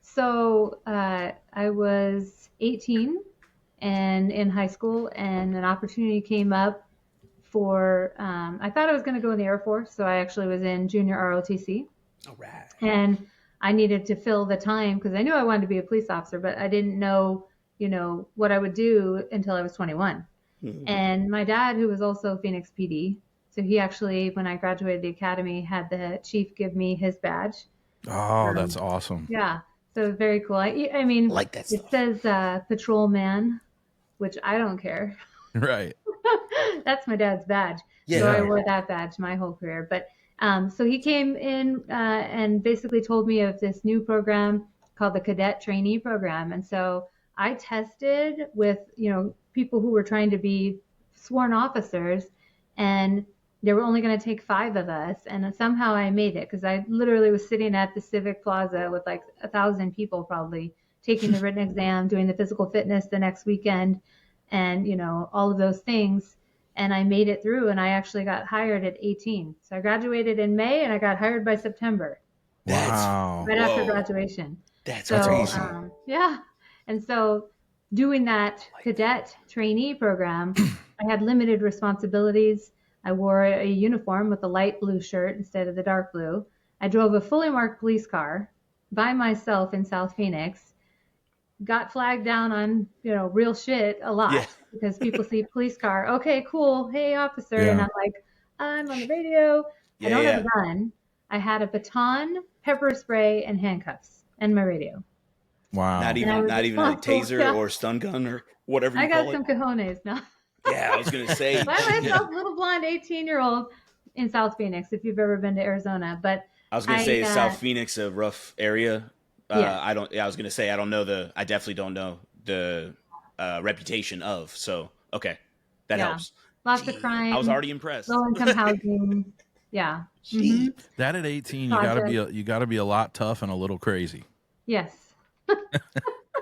So I was 18 and in high school, and an opportunity came up for, I thought I was going to go in the Air Force, so I actually was in junior ROTC. All right. And I needed to fill the time because I knew I wanted to be a police officer, but I didn't know, what I would do until I was 21. Mm-hmm. And my dad, who was also Phoenix PD, so he actually, when I graduated the academy, had the chief give me his badge. Oh, that's awesome. Yeah. So very cool. I mean, like that stuff. It says patrolman, which I don't care. Right. That's my dad's badge. Yeah. So I wore that badge my whole career. But so he came in and basically told me of this new program called the Cadet Trainee Program. And so I tested with, people who were trying to be sworn officers, and they were only going to take 5 of us. And somehow I made it because I literally was sitting at the Civic Plaza with like 1,000 people probably taking the written exam, doing the physical fitness the next weekend, and, all of those things. And I made it through, and I actually got hired at 18. So I graduated in May, and I got hired by September. Wow. Right after graduation. That's crazy. Yeah. And so doing that cadet trainee program, I had limited responsibilities. I wore a uniform with a light blue shirt instead of the dark blue. I drove a fully marked police car by myself in South Phoenix. Got flagged down on, real shit a lot because people see police car. Okay, cool. Hey, officer. Yeah. And I'm like, I'm on the radio. I don't have a gun. I had a baton, pepper spray, and handcuffs, and my radio. Wow. Not even a taser or stun gun or whatever you call it. I got some cojones now. Yeah, I was going to say. By myself, little blonde 18-year-old in South Phoenix, if you've ever been to Arizona. But I was going to say, is South Phoenix a rough area? I was going to say, I definitely don't know the reputation of. So, okay. That helps. Lots of crime. I was already impressed. Low income housing. Yeah. Mm-hmm. That at 18, you gotta be a lot tough and a little crazy. Yes.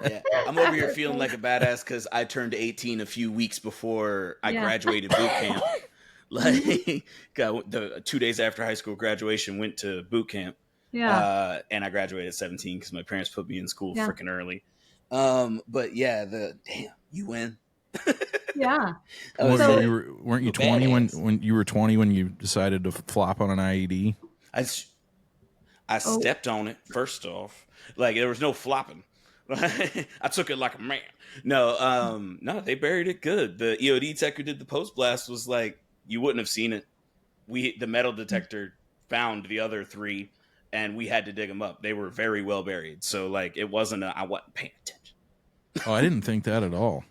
Yeah, I'm over here feeling like a badass because I turned 18 a few weeks before I graduated boot camp. Like, the 2 days after high school graduation, went to boot camp. Yeah. And I graduated at 17 because my parents put me in school freaking early. But yeah, damn, you win. Yeah. Weren't you 20 when you were 20 when you decided to flop on an IED? I stepped on it first off. Like, there was no flopping. I took it like a man. No, they buried it good. The EOD tech who did the post blast was like, you wouldn't have seen it. The metal detector found the other 3, and we had to dig them up. They were very well buried. So like, it wasn't I wasn't paying attention. Oh, I didn't think that at all.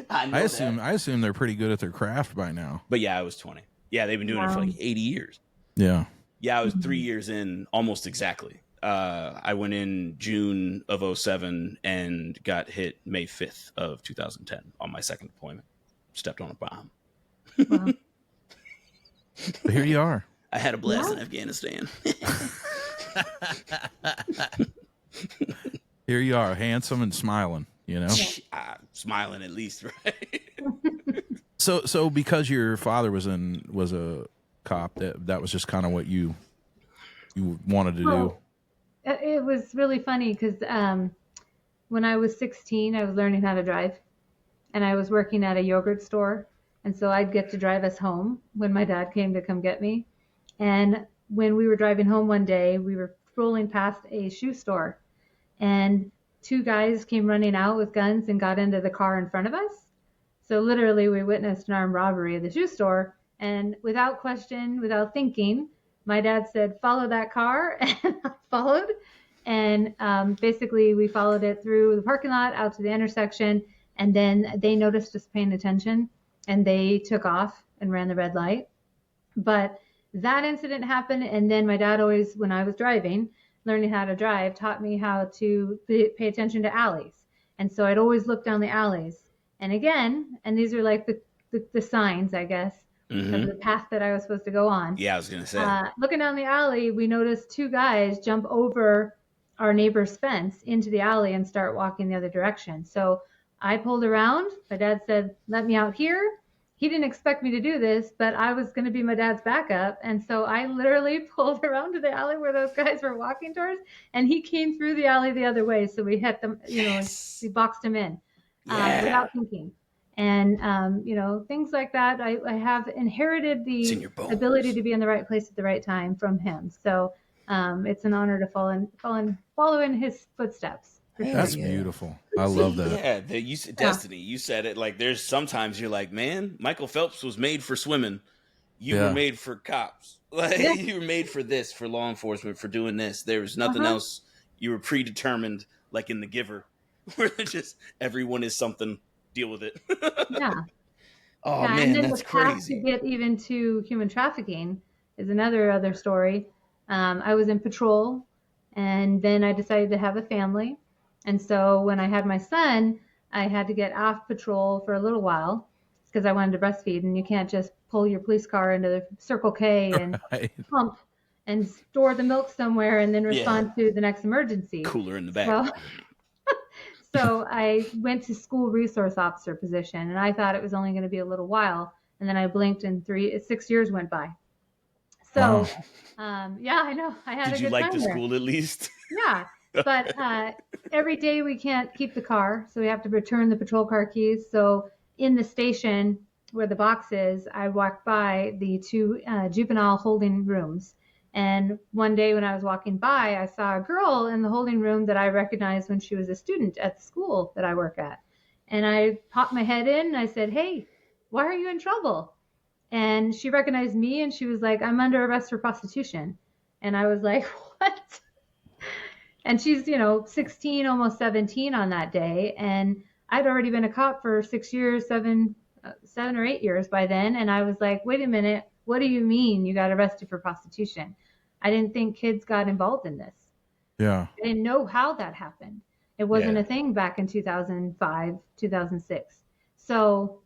I assume they're pretty good at their craft by now. But yeah, I was 20. Yeah, they've been doing it for like 80 years. Yeah. Yeah, I was 3 years in, almost exactly. I went in June of 07 and got hit May 5th of 2010 on my second deployment. Stepped on a bomb. Wow. But here you are. I had a blast in Afghanistan. Here you are, handsome and smiling, you know? Smiling at least, right? So because your father was a cop, that was just kind of what you wanted to do. It was really funny because when I was 16, I was learning how to drive, and I was working at a yogurt store, and so I'd get to drive us home when my dad came to come get me. And when we were driving home one day, we were rolling past a shoe store, and two guys came running out with guns and got into the car in front of us. So literally, we witnessed an armed robbery at the shoe store, and without question, without thinking, my dad said, "Follow that car," and I followed. And basically, we followed it through the parking lot out to the intersection, and then they noticed us paying attention, and they took off and ran the red light. But that incident happened, and then my dad always, when I was driving, learning how to drive, taught me how to pay attention to alleys. And so I'd always look down the alleys. And again, and these are like the signs, I guess, of the path that I was supposed to go on. Yeah, I was going to say. Looking down the alley, we noticed two guys jump over our neighbor's fence into the alley and start walking the other direction. So I pulled around. My dad said, "Let me out here." He didn't expect me to do this, but I was going to be my dad's backup. And so I literally pulled around to the alley where those guys were walking towards, and he came through the alley the other way. So we hit them, we boxed him in without thinking. And, things like that. I have inherited the ability to be in the right place at the right time from him. So it's an honor to follow in his footsteps. That's beautiful. I love that. Yeah, you said Destiny. You said it like there's sometimes you're like, man, Michael Phelps was made for swimming. You were made for cops. Like you were made for this, for law enforcement, for doing this. There was nothing else. You were predetermined, like in The Giver, where just everyone is something. Deal with it. Yeah. Oh man, and then that's the path crazy. To get even to human trafficking is another story. I was in patrol, and then I decided to have a family. And so when I had my son, I had to get off patrol for a little while because I wanted to breastfeed, and you can't just pull your police car into the Circle K and pump and store the milk somewhere and then respond to the next emergency. Cooler in the back. So I went to school resource officer position, and I thought it was only going to be a little while. And then I blinked, and 6 years went by. So, I know I had a good time. Did you like the school at least? Yeah, but every day we can't keep the car, so we have to return the patrol car keys. So in the station where the box is, I walked by the two juvenile holding rooms. And one day when I was walking by, I saw a girl in the holding room that I recognized when she was a student at the school that I work at. And I popped my head in and I said, "Hey, why are you in trouble?" And she recognized me and she was like, "I'm under arrest for prostitution." And I was like, "What?" And she's, 16, almost 17 on that day. And I'd already been a cop for 6 years, 7 or 8 years by then. And I was like, "Wait a minute. What do you mean you got arrested for prostitution?" I didn't think kids got involved in this. Yeah. I didn't know how that happened. It wasn't a thing back in 2005, 2006. So,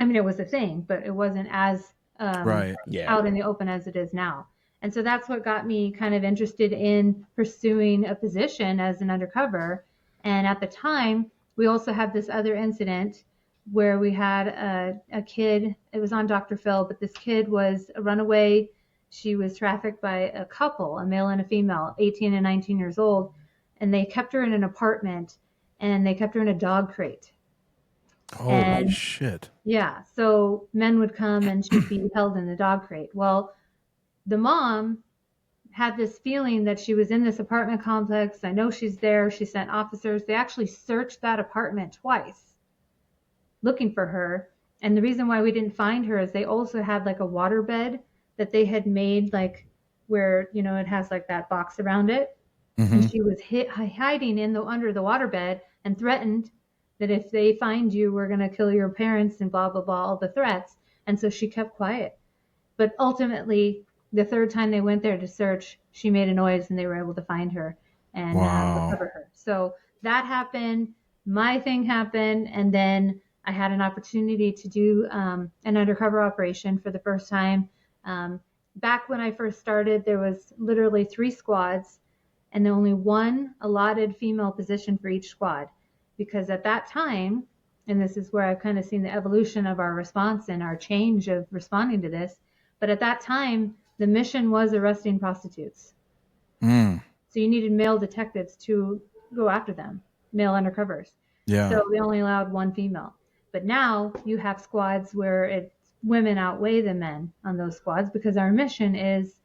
I mean, it was a thing, but it wasn't as out in the open as it is now. And so that's what got me kind of interested in pursuing a position as an undercover. And at the time, we also had this other incident where we had a kid. It was on Dr. Phil, but this kid was a runaway. She was trafficked by a couple, a male and a female, 18 and 19 years old, and they kept her in an apartment, and they kept her in a dog crate. Holy shit. Yeah, so men would come and she'd be held in the dog crate. Well, the mom had this feeling that she was in this apartment complex. I know she's there. She sent officers. They actually searched that apartment twice looking for her. And the reason why we didn't find her is they also had like a water bed that they had made, like where, it has like that box around it. Mm-hmm. And she was hiding under the water bed and threatened that if they find you, we're going to kill your parents and blah, blah, blah, all the threats. And so she kept quiet. But ultimately, the third time they went there to search, she made a noise and they were able to find her and recover her. So that happened. My thing happened. And then I had an opportunity to do an undercover operation for the first time. Back when I first started, there was literally 3 squads and only one allotted female position for each squad. Because at that time, and this is where I've kind of seen the evolution of our response and our change of responding to this, but at that time, the mission was arresting prostitutes. So you needed male detectives to go after them, male undercovers. Yeah. So they only allowed 1 female. But now you have squads where women outweigh the men on those squads because our mission is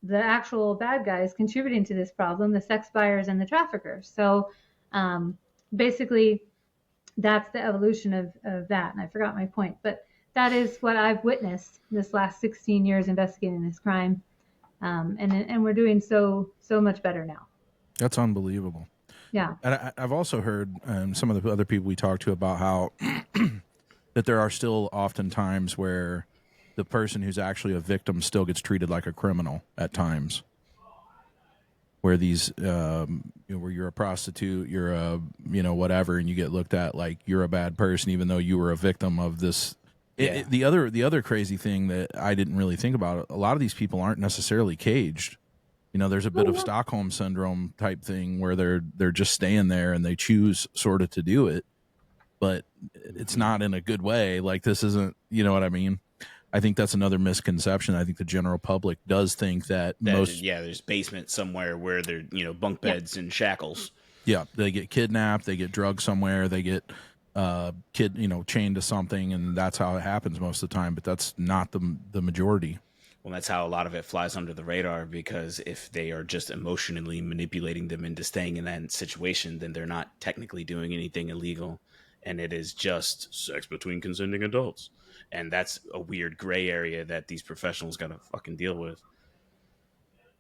the actual bad guys contributing to this problem, the sex buyers and the traffickers. So basically, that's the evolution of that. And I forgot my point, but that is what I've witnessed this last 16 years investigating this crime. And we're doing so much better now. That's unbelievable. Yeah. And I've also heard some of the other people we talked to about how that there are still often times where the person who's actually a victim still gets treated like a criminal at times. Where these, where you're a prostitute, you're a, whatever, and you get looked at like you're a bad person, even though you were a victim of this. Yeah. The other crazy thing that I didn't really think about, a lot of these people aren't necessarily caged. There's a bit of Stockholm syndrome type thing where they're just staying there and they choose sort of to do it, but it's not in a good way. Like this isn't, you know what I mean? I think that's another misconception. I think the general public does think that there's basement somewhere where they're, bunk beds and shackles. Yeah. They get kidnapped, they get drugged somewhere, they get chained to something, and that's how it happens most of the time. But that's not the majority. Well, that's how a lot of it flies under the radar, because if they are just emotionally manipulating them into staying in that situation, then they're not technically doing anything illegal. And it is just sex between consenting adults. And that's a weird gray area that these professionals got to fucking deal with.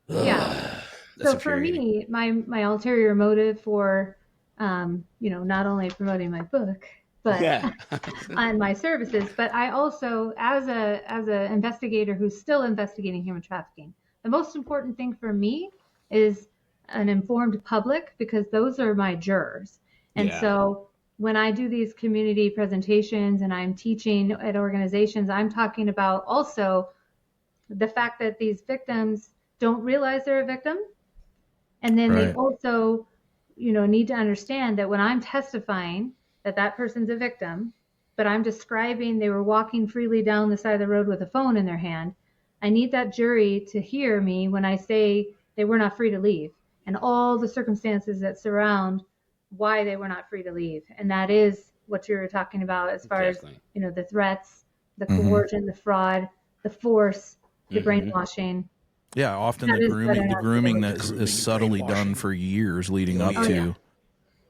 Yeah. So for me, my ulterior motive for, not only promoting my book, but on my services, but I also, as a investigator who's still investigating human trafficking, the most important thing for me is an informed public, because those are my jurors. And so when I do these community presentations and I'm teaching at organizations, I'm talking about also the fact that these victims don't realize they're a victim. And then they also, need to understand that when I'm testifying that person's a victim, but I'm describing they were walking freely down the side of the road with a phone in their hand, I need that jury to hear me when I say they were not free to leave and all the circumstances that surround why they were not free to leave. And that is what you were talking about as far as, the threats, the coercion, the fraud, the force, the brainwashing. Yeah, often the grooming that is subtly done for years leading up to.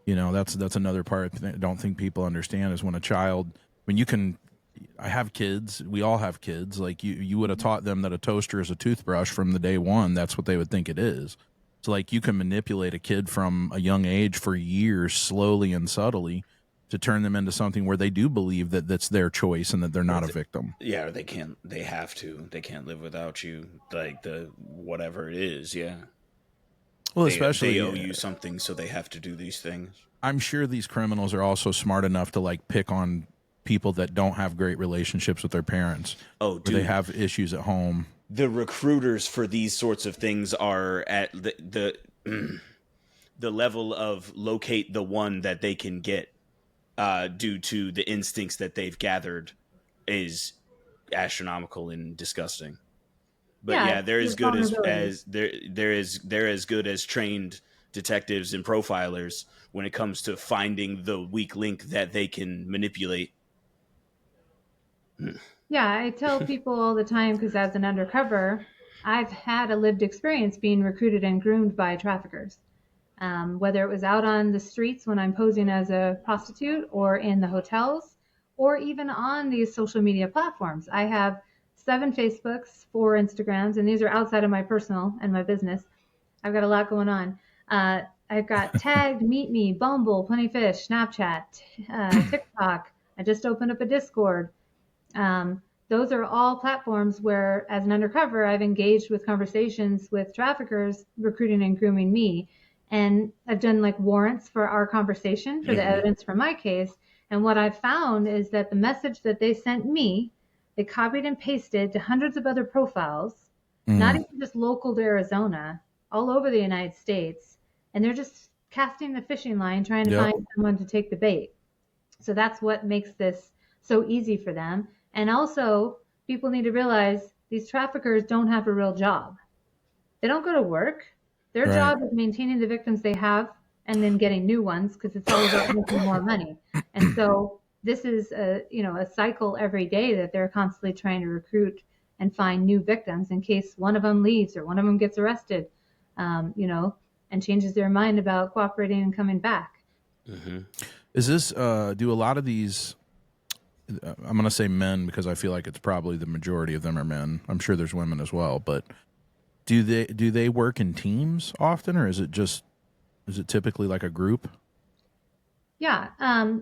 That's another part I don't think people understand is when a child, I have kids, we all have kids, like you would have taught them that a toaster is a toothbrush from the day one, that's what they would think it is. So like you can manipulate a kid from a young age for years, slowly and subtly, to turn them into something where they do believe that that's their choice and that they're not a victim. Yeah, or they can't live without you, like whatever it is, yeah. Well, especially they owe you something, so they have to do these things. I'm sure these criminals are also smart enough to like pick on people that don't have great relationships with their parents. Oh, dude. Or they have issues at home. The recruiters for these sorts of things are at the level of locate the one that they can get due to the instincts that they've gathered is astronomical and disgusting. But they're as good as they're as good as trained detectives and profilers when it comes to finding the weak link that they can manipulate. Yeah, I tell people all the time, because as an undercover, I've had a lived experience being recruited and groomed by traffickers. Whether it was out on the streets when I'm posing as a prostitute, or in the hotels, or even on these social media platforms. I have 7 Facebooks, 4 Instagrams, and these are outside of my personal and my business. I've got a lot going on. I've got Tagged, Meet Me, Bumble, Plenty Fish, Snapchat, TikTok. I just opened up a Discord. Those are all platforms where, as an undercover, I've engaged with conversations with traffickers recruiting and grooming me. And I've done like warrants for our conversation for the evidence for my case. And what I've found is that the message that they sent me, they copied and pasted to hundreds of other profiles, not even just local to Arizona, all over the United States. And they're just casting the fishing line, trying to find someone to take the bait. So that's what makes this so easy for them. And also, people need to realize these traffickers don't have a real job. They don't go to work. Their job is maintaining the victims they have and then getting new ones, because it's all about making more money. And so this is a cycle every day that they're constantly trying to recruit and find new victims in case one of them leaves or one of them gets arrested, and changes their mind about cooperating and coming back. Is this do a lot of these, I'm going to say men because I feel like it's probably the majority of them are men. I'm sure there's women as well, but do they work in teams often, or is it typically like a group? Yeah.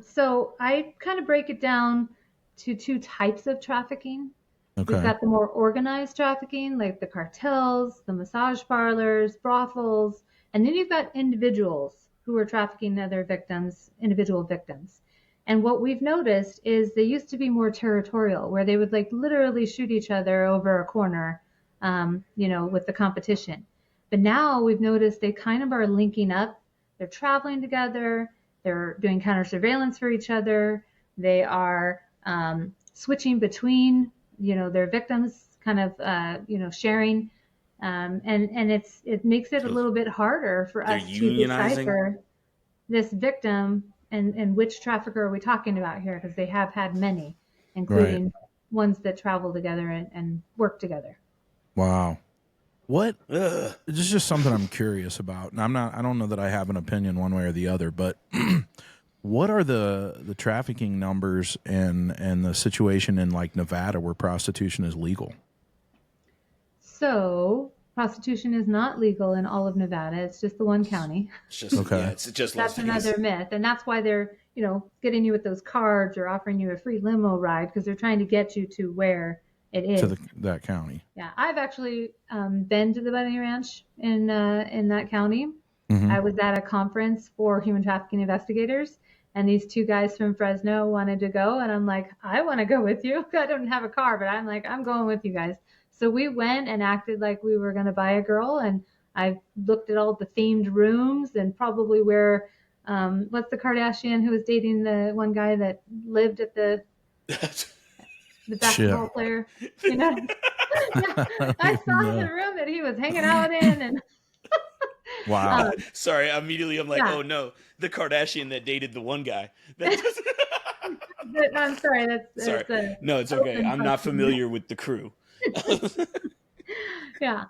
So I kind of break it down to two types of trafficking. Okay. We've got the more organized trafficking, like the cartels, the massage parlors, brothels, and then you've got individuals who are trafficking other victims, individual victims. And what we've noticed is they used to be more territorial, where they would like literally shoot each other over a corner, with the competition. But now we've noticed they kind of are linking up. They're traveling together. They're doing counter surveillance for each other. They are switching between, their victims, kind of, sharing. And it makes it a little bit harder for us to decipher this victim and which trafficker are we talking about here, because they have had many, including ones that travel together and work together. Wow. What? This is just something I'm curious about. And I don't know that I have an opinion one way or the other, but what are the trafficking numbers and the situation in like Nevada where prostitution is legal? So prostitution is not legal in all of Nevada. It's just the one county. It's just, okay. Yeah, it's just that's another myth. And that's why they're, getting you with those cards or offering you a free limo ride, because they're trying to get you to where it is. To that county. Yeah. I've actually been to the Bunny Ranch in that county. I was at a conference for human trafficking investigators, and these two guys from Fresno wanted to go. And I'm like, I want to go with you. I don't have a car, but I'm like, I'm going with you guys. So we went and acted like we were going to buy a girl, and I looked at all the themed rooms and probably where, what's the Kardashian who was dating the one guy that lived at the basketball player? Yeah, I saw the room that he was hanging out in, and wow. Sorry, immediately I'm like, oh no, the Kardashian that dated the one guy. I'm sorry. Sorry. No, it's okay. I'm not familiar with the crew. Yeah.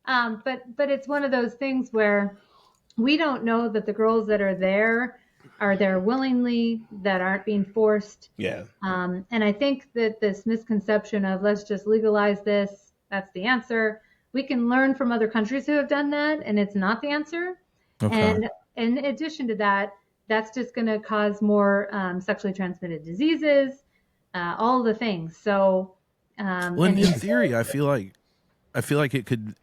But it's one of those things where we don't know that the girls that are there willingly, that aren't being forced. Yeah. And I think that this misconception of let's just legalize this, that's the answer. We can learn from other countries who have done that, and it's not the answer. Okay. And in addition to that, that's just going to cause more sexually transmitted diseases, all the things. So, in theory, I feel like it could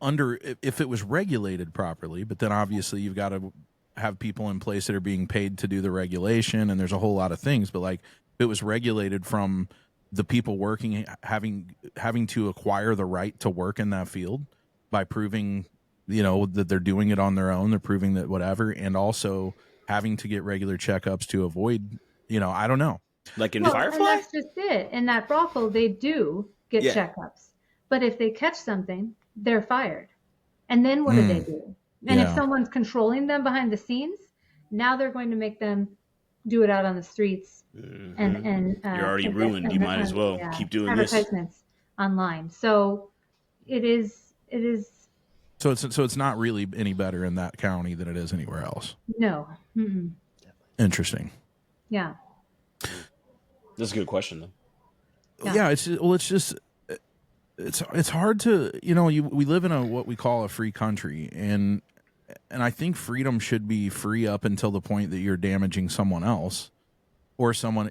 if it was regulated properly, but then obviously you've got to have people in place that are being paid to do the regulation, and there's a whole lot of things. But like, if it was regulated from the people working, having to acquire the right to work in that field by proving, that they're doing it on their own, they're proving that whatever, and also having to get regular checkups to avoid, I don't know. Like in Firefly? And that's just it. In that brothel, they do get checkups. But if they catch something, they're fired. And then what do they do? And if someone's controlling them behind the scenes, now they're going to make them do it out on the streets. And you're already ruined. You might as well keep doing advertisements online. So it is. So it's not really any better in that county than it is anywhere else. No. Mm-mm. Interesting. Yeah. That's a good question, though. Yeah, it's hard to, we live in what we call a free country, and and I think freedom should be free up until the point that you're damaging someone else or someone,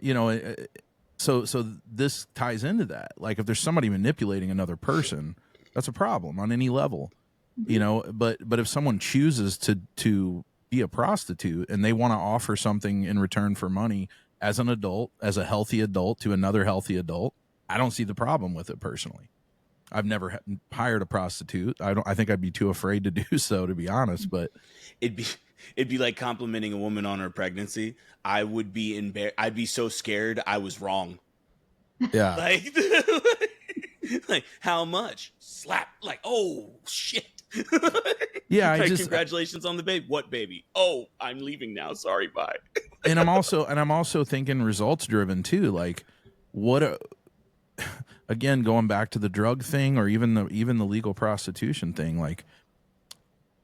so this ties into that. Like if there's somebody manipulating another person, that's a problem on any level, but if someone chooses to be a prostitute and they want to offer something in return for money as an adult, as a healthy adult to another healthy adult, I don't see the problem with it personally. I've never hired a prostitute. I think I'd be too afraid to do so, to be honest, but it'd be like complimenting a woman on her pregnancy. I would be I'd be so scared I was wrong. Yeah. Like how much? Slap. Like, oh shit. Yeah, like, congratulations on the baby. What baby? Oh, I'm leaving now. Sorry, bye. and I'm also thinking results driven too. Like again, going back to the drug thing or even the legal prostitution thing, like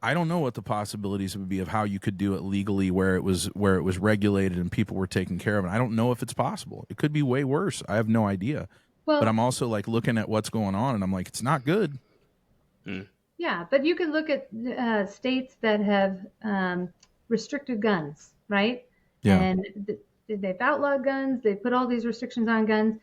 I don't know what the possibilities would be of how you could do it legally where it was regulated and people were taken care of. And I don't know if it's possible. It could be way worse. I have no idea. Well, but I'm also like looking at what's going on and I'm like, it's not good. Yeah, but you can look at states that have restricted guns, right? Yeah. And they've outlawed guns. They put all these restrictions on guns.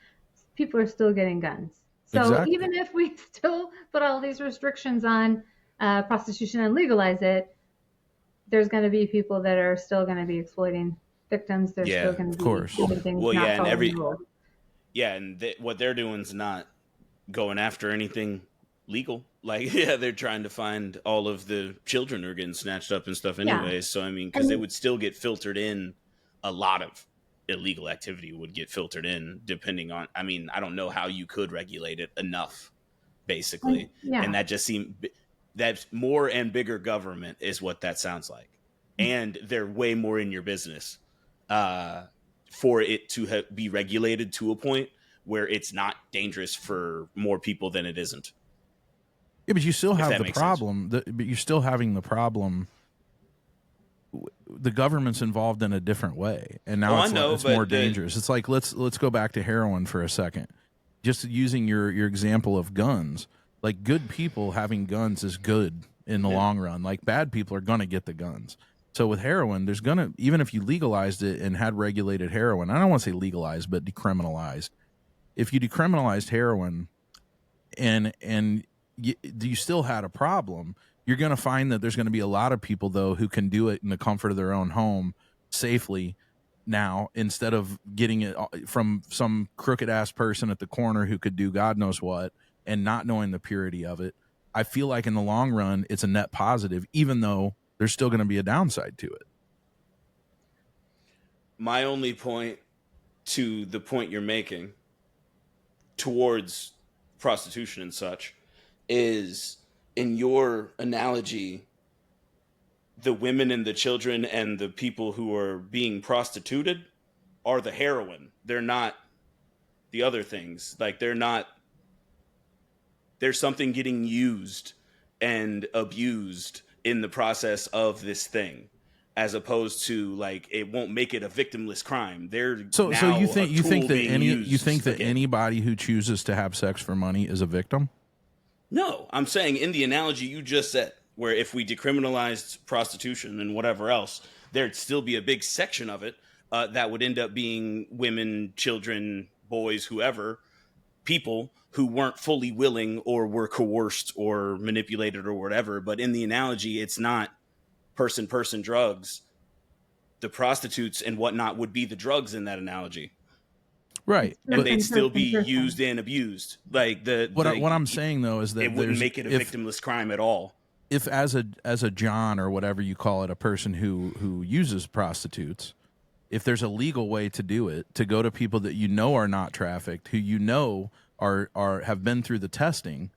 People are still getting guns. So exactly. Even if we still put all these restrictions on prostitution and legalize it, there's going to be people that are still going to be exploiting victims. They're still going to be doing things not following the rules. Yeah, and what they're doing is not going after anything legal. Like, yeah, they're trying to find all of the children who are getting snatched up and stuff anyways. Yeah. So, I mean, because it would still get filtered in. A lot of illegal activity would get filtered in depending on, I mean, I don't know how you could regulate it enough, basically. Yeah. And that just seemed, that's more and bigger government is what that sounds like. And they're way more in your business for it to be regulated to a point where it's not dangerous for more people than it isn't. Yeah, but you still have the problem. But you're still having the problem. The government's involved in a different way, and now it's more dangerous. It's like let's go back to heroin for a second. Just using your example of guns, like good people having guns is good in the long run. Like bad people are gonna get the guns. So with heroin, there's gonna, even if you legalized it and had regulated heroin, I don't want to say legalized, but decriminalized. If you decriminalized heroin, and you still had a problem, you're going to find that there's going to be a lot of people, though, who can do it in the comfort of their own home safely now, instead of getting it from some crooked-ass person at the corner who could do God knows what and not knowing the purity of it. I feel like in the long run, it's a net positive, even though there's still going to be a downside to it. My only point to the point you're making towards prostitution and such is, in your analogy, the women and the children and the people who are being prostituted are the heroine. They're not the other things. Like, they're not, there's something getting used and abused in the process of this thing, as opposed to, like, it won't make it a victimless crime. So you think that anybody who chooses to have sex for money is a victim? No, I'm saying in the analogy you just said, where if we decriminalized prostitution and whatever else, there'd still be a big section of it that would end up being women, children, boys, whoever, people who weren't fully willing or were coerced or manipulated or whatever. But in the analogy, it's not person drugs. The prostitutes and whatnot would be the drugs in that analogy. Right. And they'd still be used and abused. Like what I'm saying though is that it wouldn't make it a victimless crime at all. If as a John or whatever you call it, a person who uses prostitutes, if there's a legal way to do it, to go to people that you know are not trafficked, who you know are have been through the testing,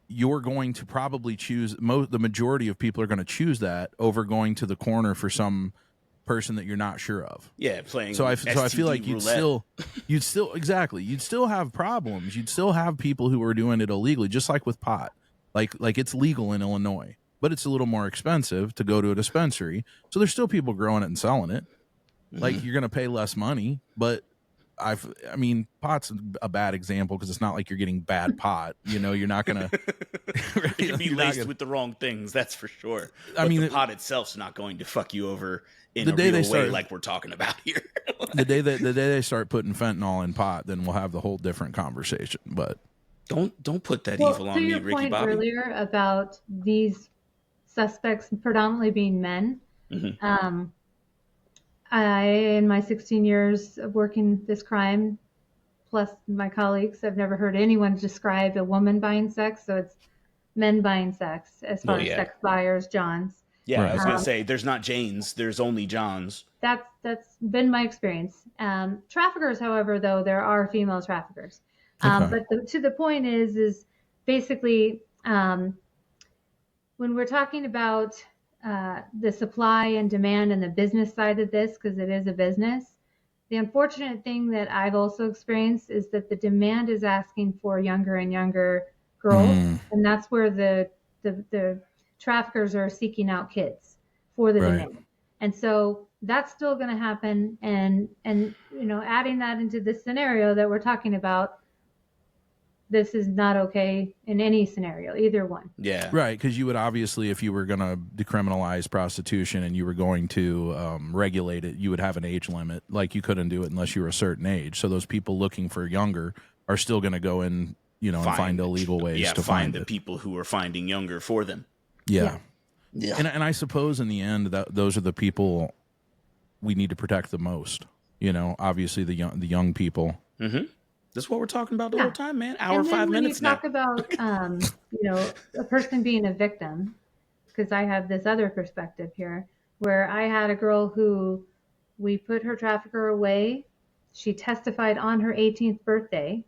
you're going to probably choose, the majority of people are going to choose that over going to the corner for some person that you're not sure of. Yeah, playing. So I feel like you'd still have problems. You'd still have people who are doing it illegally, just like with pot. Like it's legal in Illinois, but it's a little more expensive to go to a dispensary. So there's still people growing it and selling it. Mm-hmm. Like, you're going to pay less money, but I mean, pot's a bad example because it's not like you're getting bad pot. You know, you're not gonna. It can be laced with the wrong things, that's for sure. But the pot itself's not going to fuck you over in a real way like we're talking about here. the day they start putting fentanyl in pot, then we'll have the whole different conversation. But don't put that evil on me, Ricky Bobby. To your point earlier about these suspects predominantly being men, I, in my 16 years of working this crime, plus my colleagues, I've never heard anyone describe a woman buying sex. So it's men buying sex as far as sex buyers, Johns. Yeah, I was going to say, there's not Janes, there's only Johns. That's been my experience. Traffickers, however, though, there are female traffickers. But to the point is basically when we're talking about the supply and demand and the business side of this, because it is a business, the unfortunate thing that I've also experienced is that the demand is asking for younger and younger girls, and that's where the traffickers are seeking out kids for the demand. And so that's still going to happen. And you know, adding that into this scenario that we're talking about, this is not okay in any scenario, either one. Yeah. Right, because you would obviously, if you were going to decriminalize prostitution and you were going to regulate it, you would have an age limit. Like, you couldn't do it unless you were a certain age. So those people looking for younger are still going to go in, you know, and find illegal ways to find the people who are finding younger for them. Yeah. And I suppose in the end that those are the people we need to protect the most. You know, obviously the young people. Mm-hmm. That's what we're talking about the whole time, man. Hour, 5 minutes now. When you talk about, you know, a person being a victim, because I have this other perspective here, where I had a girl who we put her trafficker away. She testified on her 18th birthday.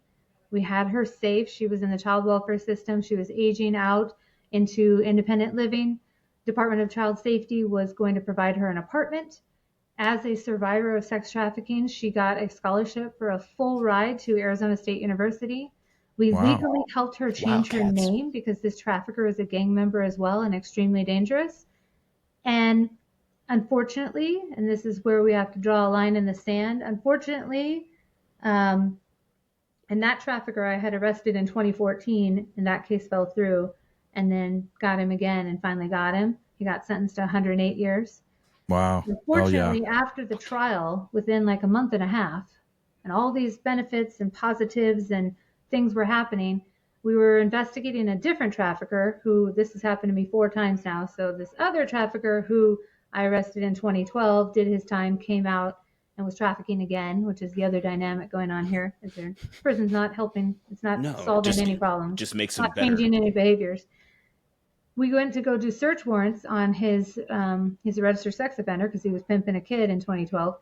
We had her safe. She was in the child welfare system. She was aging out into independent living. Department of Child Safety was going to provide her an apartment. As a survivor of sex trafficking, she got a scholarship for a full ride to Arizona State University. We legally helped her change her name because this trafficker is a gang member as well and extremely dangerous. And unfortunately, and this is where we have to draw a line in the sand, unfortunately, and that trafficker I had arrested in 2014, and that case fell through, and then got him again and finally got him. He got sentenced to 108 years. Wow. Unfortunately, after the trial, within like a month and a half, and all these benefits and positives and things were happening, we were investigating a different trafficker who, this has happened to me 4 times now. So this other trafficker who I arrested in 2012 did his time, came out, and was trafficking again, which is the other dynamic going on here. Prison's not helping. It's not solving any problems. Just makes him not better. Changing any behaviors. We went to go do search warrants on his a registered sex offender because he was pimping a kid in 2012.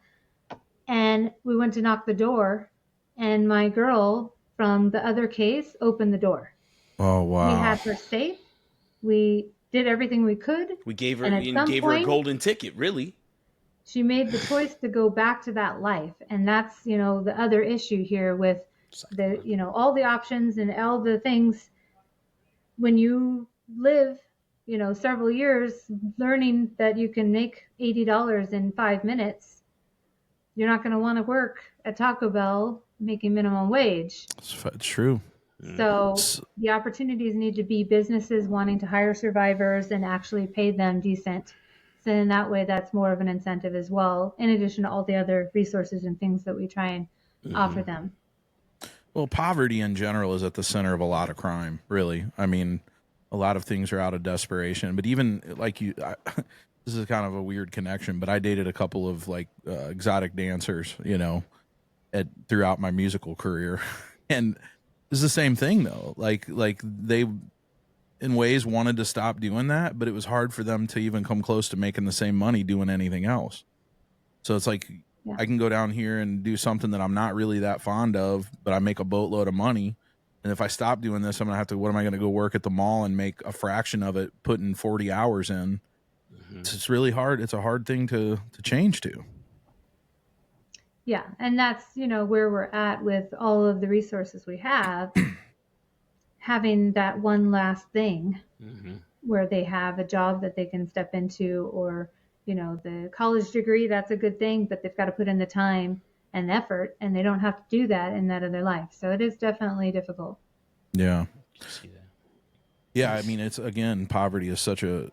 And we went to knock the door, and my girl from the other case opened the door. Oh, wow. We had her safe. We did everything we could. We gave her a golden ticket, really. She made the choice to go back to that life. And that's, you know, the other issue here with the, you know, all the options and all the things. When you live, you know, several years learning that you can make $80 in 5 minutes, you're not going to want to work at Taco Bell making minimum wage. It's true. So the opportunities need to be businesses wanting to hire survivors and actually pay them decent. So in that way, that's more of an incentive as well, in addition to all the other resources and things that we try and offer them. Well, poverty in general is at the center of a lot of crime, really. I mean, a lot of things are out of desperation, but even like this is kind of a weird connection, but I dated a couple of like exotic dancers, you know, throughout my musical career. And it's the same thing though. Like they in ways wanted to stop doing that, but it was hard for them to even come close to making the same money doing anything else. So it's like, I can go down here and do something that I'm not really that fond of, but I make a boatload of money. And if I stop doing this, I'm going to have to, what am I going to go work at the mall and make a fraction of it, putting 40 hours in? It's really hard. It's a hard thing to change to. Yeah. And that's, you know, where we're at with all of the resources we have, having that one last thing where they have a job that they can step into, or, you know, the college degree, that's a good thing, but they've got to put in the time and effort, and they don't have to do that in that other life. So it is definitely difficult. Yeah. See that. Yeah. I mean, it's, again, poverty is such a,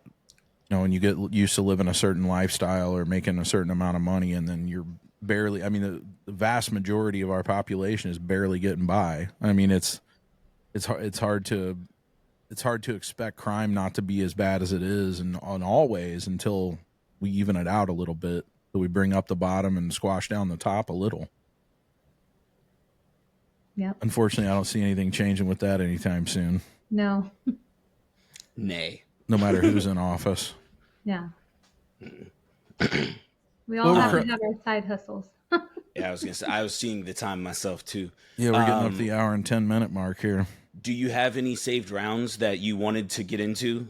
when you get used to living a certain lifestyle or making a certain amount of money, and then you're barely, I mean, the vast majority of our population is barely getting by. I mean, it's hard to expect crime not to be as bad as it is in all ways until we even it out a little bit. So we bring up the bottom and squash down the top a little. Yep. Unfortunately, I don't see anything changing with that anytime soon. No. Nay. No matter who's in office. Yeah. We all have to have our side hustles. Yeah, I was gonna say, I was seeing the time myself too. Yeah, we're getting up the hour and 10-minute mark here. Do you have any saved rounds that you wanted to get into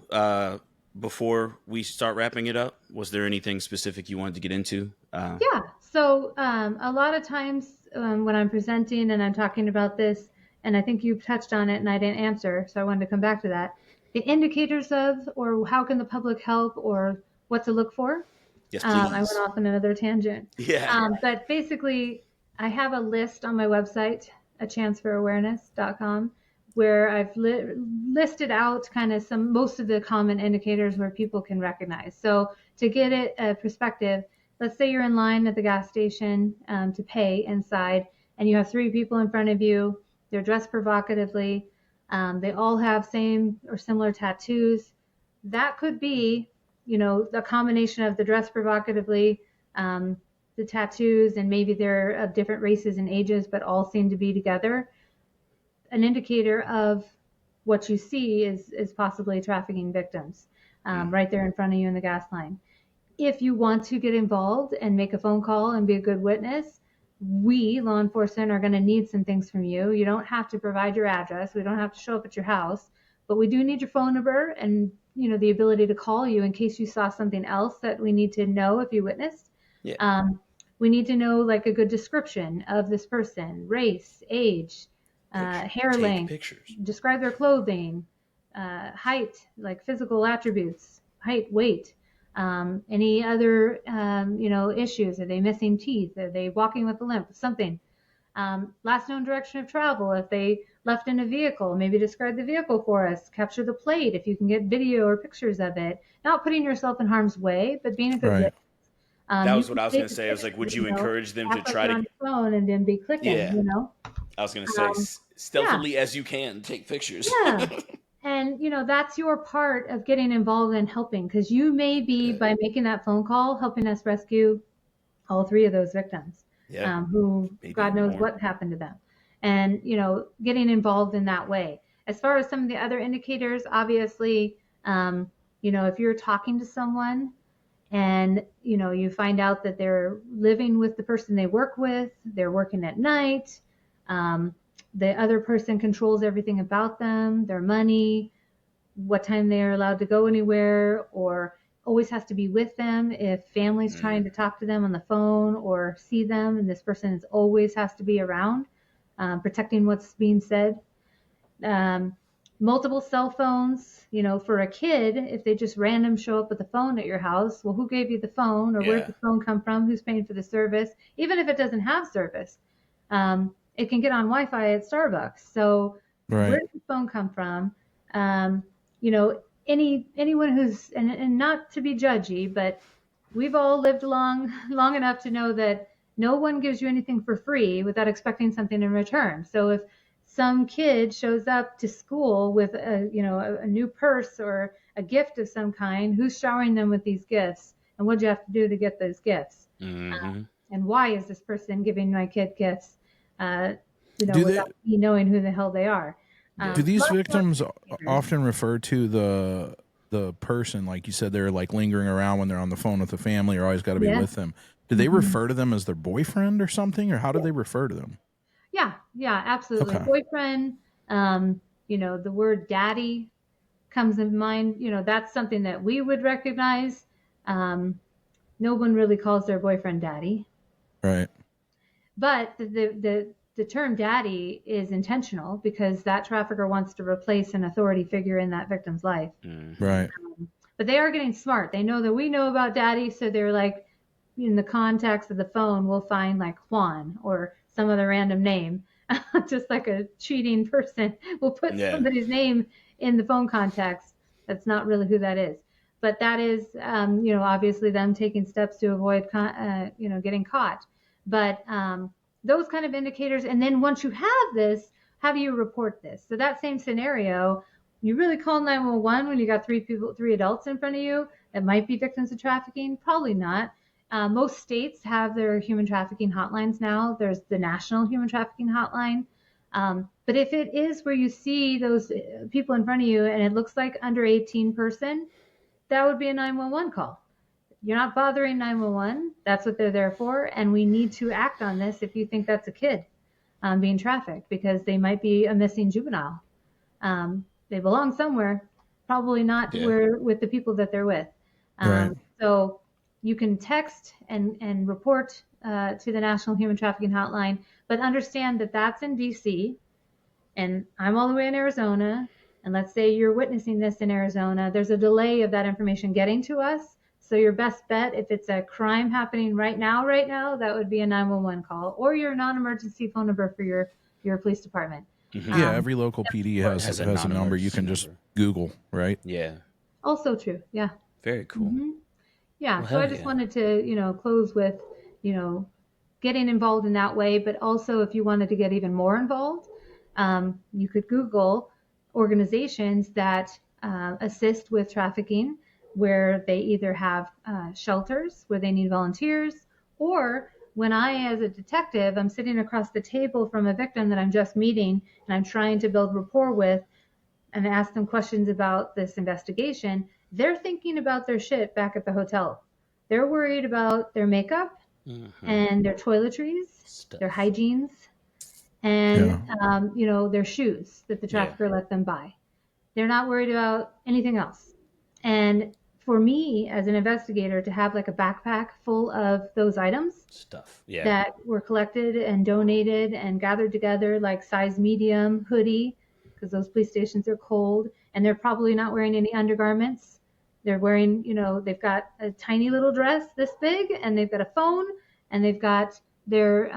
before we start wrapping it up? Was there anything specific you wanted to get into? Yeah. So a lot of times when I'm presenting and I'm talking about this, and I think you've touched on it and I didn't answer, so I wanted to come back to that. The indicators of, or how can the public help, or what to look for. Yes, please. I went off on another tangent. Yeah. But basically, I have a list on my website, achanceforawareness.com, where I've listed out kind of most of the common indicators where people can recognize. So to get it a perspective, let's say you're in line at the gas station to pay inside, and you have 3 people in front of you. They're dressed provocatively. They all have same or similar tattoos. That could be, a combination of the dress provocatively, the tattoos, and maybe they're of different races and ages, but all seem to be together. An indicator of what you see is possibly trafficking victims right there in front of you in the gas line. If you want to get involved and make a phone call and be a good witness, we, law enforcement, are going to need some things from you. You don't have to provide your address. We don't have to show up at your house, but we do need your phone number and, the ability to call you in case you saw something else that we need to know if you witnessed. Yeah. We need to know like a good description of this person, race, age, hair length, pictures. Describe their clothing, height, like physical attributes, height, weight, any other, issues. Are they missing teeth? Are they walking with a limp? Something. Last known direction of travel. If they left in a vehicle, maybe describe the vehicle for us. Capture the plate if you can get video or pictures of it. Not putting yourself in harm's way, but being a good witness. That was what I was going to say. I was like, would you encourage them to try to on your phone and then be clicking? Yeah. I was going to say, stealthily as you can, take pictures. Yeah. And, that's your part of getting involved and helping, because you may be, by making that phone call, helping us rescue all 3 of those victims, who maybe God knows what happened to them. And, getting involved in that way. As far as some of the other indicators, obviously, if you're talking to someone and, you find out that they're living with the person they work with, they're working at night, the other person controls everything about them, their money, what time they're allowed to go anywhere, or always has to be with them if family's trying to talk to them on the phone or see them, and this person always has to be around, protecting what's being said. Multiple cell phones, for a kid, if they just random show up with a phone at your house, well, who gave you the phone, or where'd the phone come from? Who's paying for the service? Even if it doesn't have service, it can get on Wi-Fi at Starbucks. So where did the phone come from? Anyone who's, and not to be judgy, but we've all lived long enough to know that no one gives you anything for free without expecting something in return. So if some kid shows up to school with a new purse or a gift of some kind, who's showering them with these gifts? And what'd you have to do to get those gifts? And why is this person giving my kid gifts? Without me knowing who the hell they are. Do these victims often refer to the person, like you said, they're like lingering around when they're on the phone with the family, or always got to be with them? Do they refer to them as their boyfriend or something, or how do they refer to them? Yeah, absolutely. Okay. Boyfriend, the word daddy comes in mind. That's something that we would recognize. No one really calls their boyfriend daddy. Right. But the term daddy is intentional because that trafficker wants to replace an authority figure in that victim's life. Right. But they are getting smart. They know that we know about daddy, so they're like, in the contacts of the phone, we'll find like Juan or some other random name, just like a cheating person will put somebody's name in the phone contacts. That's not really who that is. But that is, obviously them taking steps to avoid, getting caught. But those kind of indicators. And then once you have this, how do you report this? So that same scenario, you really call 911 when you got three adults in front of you that might be victims of trafficking? Probably not. Most states have their human trafficking hotlines now. There's the National Human Trafficking Hotline. But if it is where you see those people in front of you and it looks like under 18 person, that would be a 911 call. You're not bothering 911. That's what they're there for. And we need to act on this if you think that's a kid being trafficked, because they might be a missing juvenile. They belong somewhere, probably not with the people that they're with. Right. So you can text and report to the National Human Trafficking Hotline, but understand that that's in DC, and I'm all the way in Arizona. And let's say you're witnessing this in Arizona, there's a delay of that information getting to us. So your best bet, if it's a crime happening right now, that would be a 911 call, or your non-emergency phone number for your police department. Mm-hmm. Every local PD has a number you can just Google, right? Yeah. Also true. Yeah. Very cool. Mm-hmm. Yeah. Well, so I just wanted to, close with, getting involved in that way. But also, if you wanted to get even more involved, you could Google organizations that assist with trafficking, where they either have shelters where they need volunteers, or when I, as a detective, I'm sitting across the table from a victim that I'm just meeting and I'm trying to build rapport with and ask them questions about this investigation, they're thinking about their shit back at the hotel. They're worried about their makeup and their toiletries, their hygienes, and their shoes that the trafficker let them buy. They're not worried about anything else. And for me, as an investigator, to have like a backpack full of those items that were collected and donated and gathered together, like size medium hoodie, because those police stations are cold, and they're probably not wearing any undergarments. They're wearing, they've got a tiny little dress this big, and they've got a phone, and they've got their,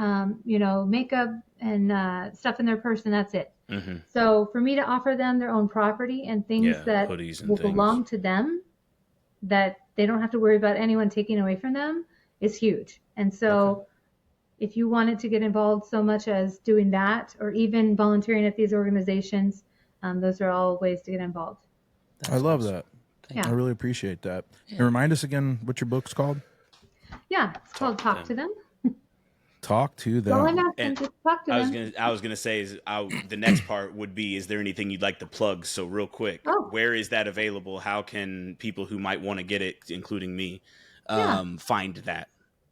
makeup and stuff in their purse, and that's it. Mm-hmm. So for me to offer them their own property and things that will belong to them, that they don't have to worry about anyone taking away from them, is huge. And so if you wanted to get involved so much as doing that, or even volunteering at these organizations, those are all ways to get involved. I love that. I really appreciate that. And remind us again what your book's called. Yeah, it's called Talk to Them. Talk to them. Well, I'm asking, just talk to them. I was gonna say the next part would be, is there anything you'd like to plug? So real quick, where is that available? How can people who might want to get it, including me, find that?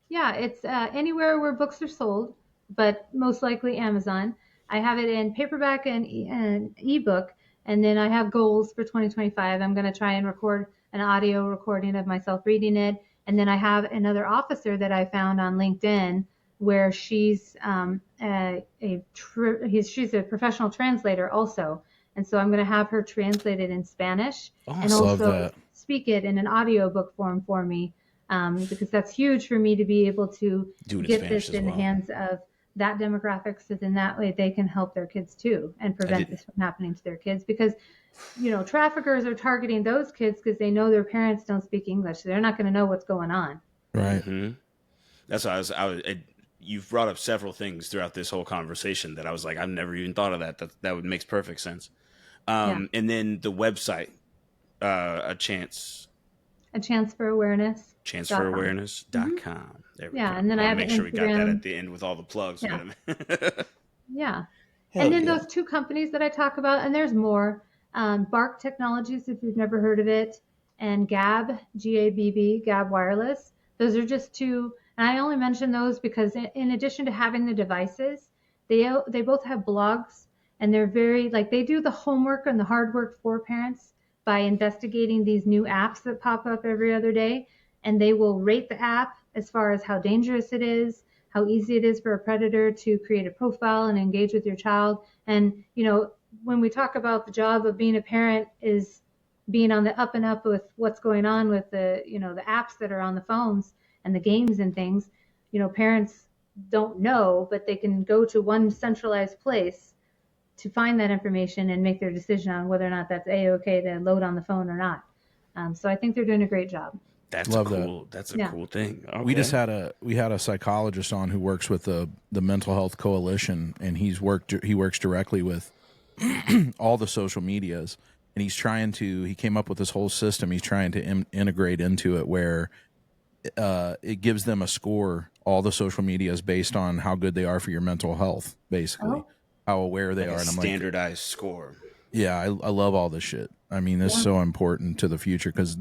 Yeah, it's anywhere where books are sold, but most likely Amazon. I have it in paperback and ebook, and then I have goals for 2025. I'm going to try and record an audio recording of myself reading it, and then I have another officer that I found on LinkedIn, where she's she's a professional translator also. And so I'm going to have her translate it in Spanish and also speak it in an audiobook form for me, because that's huge for me to be able to get this in the hands of that demographic, so then that way they can help their kids too and prevent this from happening to their kids. Because, traffickers are targeting those kids because they know their parents don't speak English. So they're not going to know what's going on. Right. Mm-hmm. That's why you've brought up several things throughout this whole conversation that I was like, I've never even thought of that. That would make perfect sense. And then the website, a chance for awareness. Chanceforawareness.com. There we go. And then I have make sure we got that at the end with all the plugs. Yeah. And then those two companies that I talk about, and there's more, Bark Technologies, if you've never heard of it, and Gab, G-A-B-B, Gab Wireless. Those are just two. And I only mention those because in addition to having the devices, they both have blogs, and they're very, they do the homework and the hard work for parents by investigating these new apps that pop up every other day. And they will rate the app as far as how dangerous it is, how easy it is for a predator to create a profile and engage with your child. And, when we talk about the job of being a parent is being on the up and up with what's going on with the, the apps that are on the phones, and the games and things, parents don't know, but they can go to one centralized place to find that information and make their decision on whether or not that's A-okay to load on the phone or not. So I think they're doing a great job. That's cool. That's a cool thing. Okay. We just had a psychologist on who works with the Mental Health Coalition, and he works directly with all the social medias, and he came up with this whole system. He's trying to integrate into it where it gives them a score, all the social medias, based on how good they are for your mental health, basically, how aware they are. And I'm standardized score. Yeah, I love all this shit. I mean, this is so important to the future because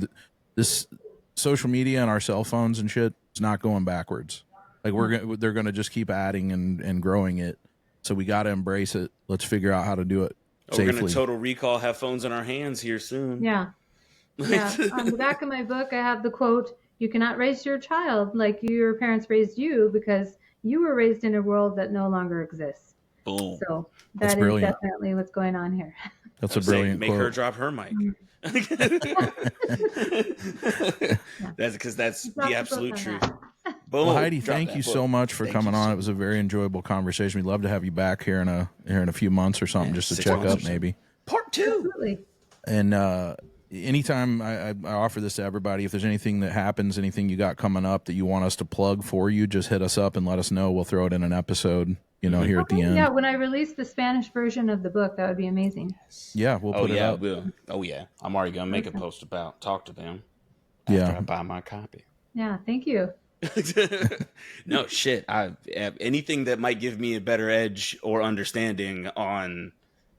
this social media and our cell phones and shit is not going backwards. Like they're going to just keep adding and growing it. So we got to embrace it. Let's figure out how to do it safely. We're going to total recall, have phones in our hands here soon. Yeah. Yeah. On the back of my book, I have the quote, "You cannot raise your child like your parents raised you because you were raised in a world that no longer exists." Boom. So that's definitely what's going on here. That's a brilliant quote. Make her drop her mic. That's because that's the absolute truth. Boom. Well, Heidi, thank you so much for coming on. It was a very enjoyable conversation. We'd love to have you back here in a few months or something, just to check up, maybe. Part 2. Absolutely. And anytime I offer this to everybody, if there's anything that happens, anything you got coming up that you want us to plug for you, just hit us up and let us know. We'll throw it in an episode, here at the end. Yeah, when I release the Spanish version of the book, that would be amazing. Yeah, we'll put it up. Oh, yeah. I'm already going to make a post about talk to them after I buy my copy. Yeah, thank you. No, shit. Anything that might give me a better edge or understanding on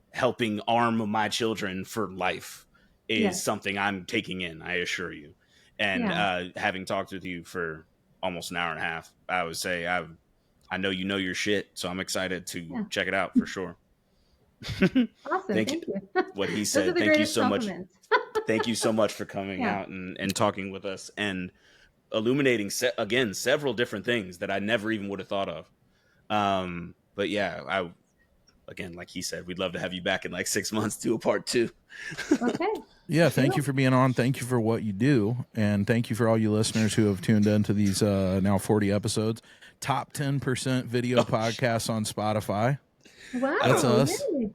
helping arm my children for life is something I'm taking in, I assure you. And having talked with you for almost an hour and a half, I would say I know you know your shit, so I'm excited to check it out for sure. Awesome. Thank you. What he said. Thank you so much. Thank you so much for coming out and talking with us and illuminating several different things that I never even would have thought of. But yeah, again, like he said, we'd love to have you back in like 6 months, do a part 2. Okay. Yeah, thank you for being on. Thank you for what you do. And thank you for all you listeners who have tuned into these now 40 episodes. Top 10% video podcasts on Spotify. Wow. That's us. Really?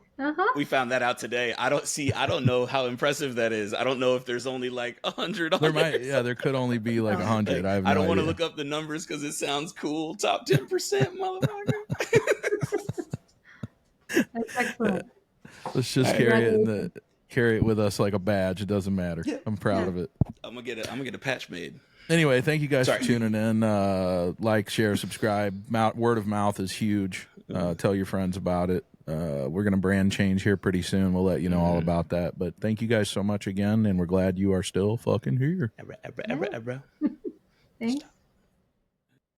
We found that out today. I don't know how impressive that is. I don't know if there's only like 100 on there. There could only be like 100. I don't want to look up the numbers because it sounds cool. Top 10%, motherfucker. That's excellent. Let's just carry it with us like a badge. It doesn't matter. Yeah. I'm proud of it. I'm gonna get a patch made. Anyway, thank you guys for tuning in. Like, share, subscribe. Word of mouth is huge. Tell your friends about it. We're going to brand change here pretty soon. We'll let you know all about that. But thank you guys so much again, and we're glad you are still fucking here. Thanks.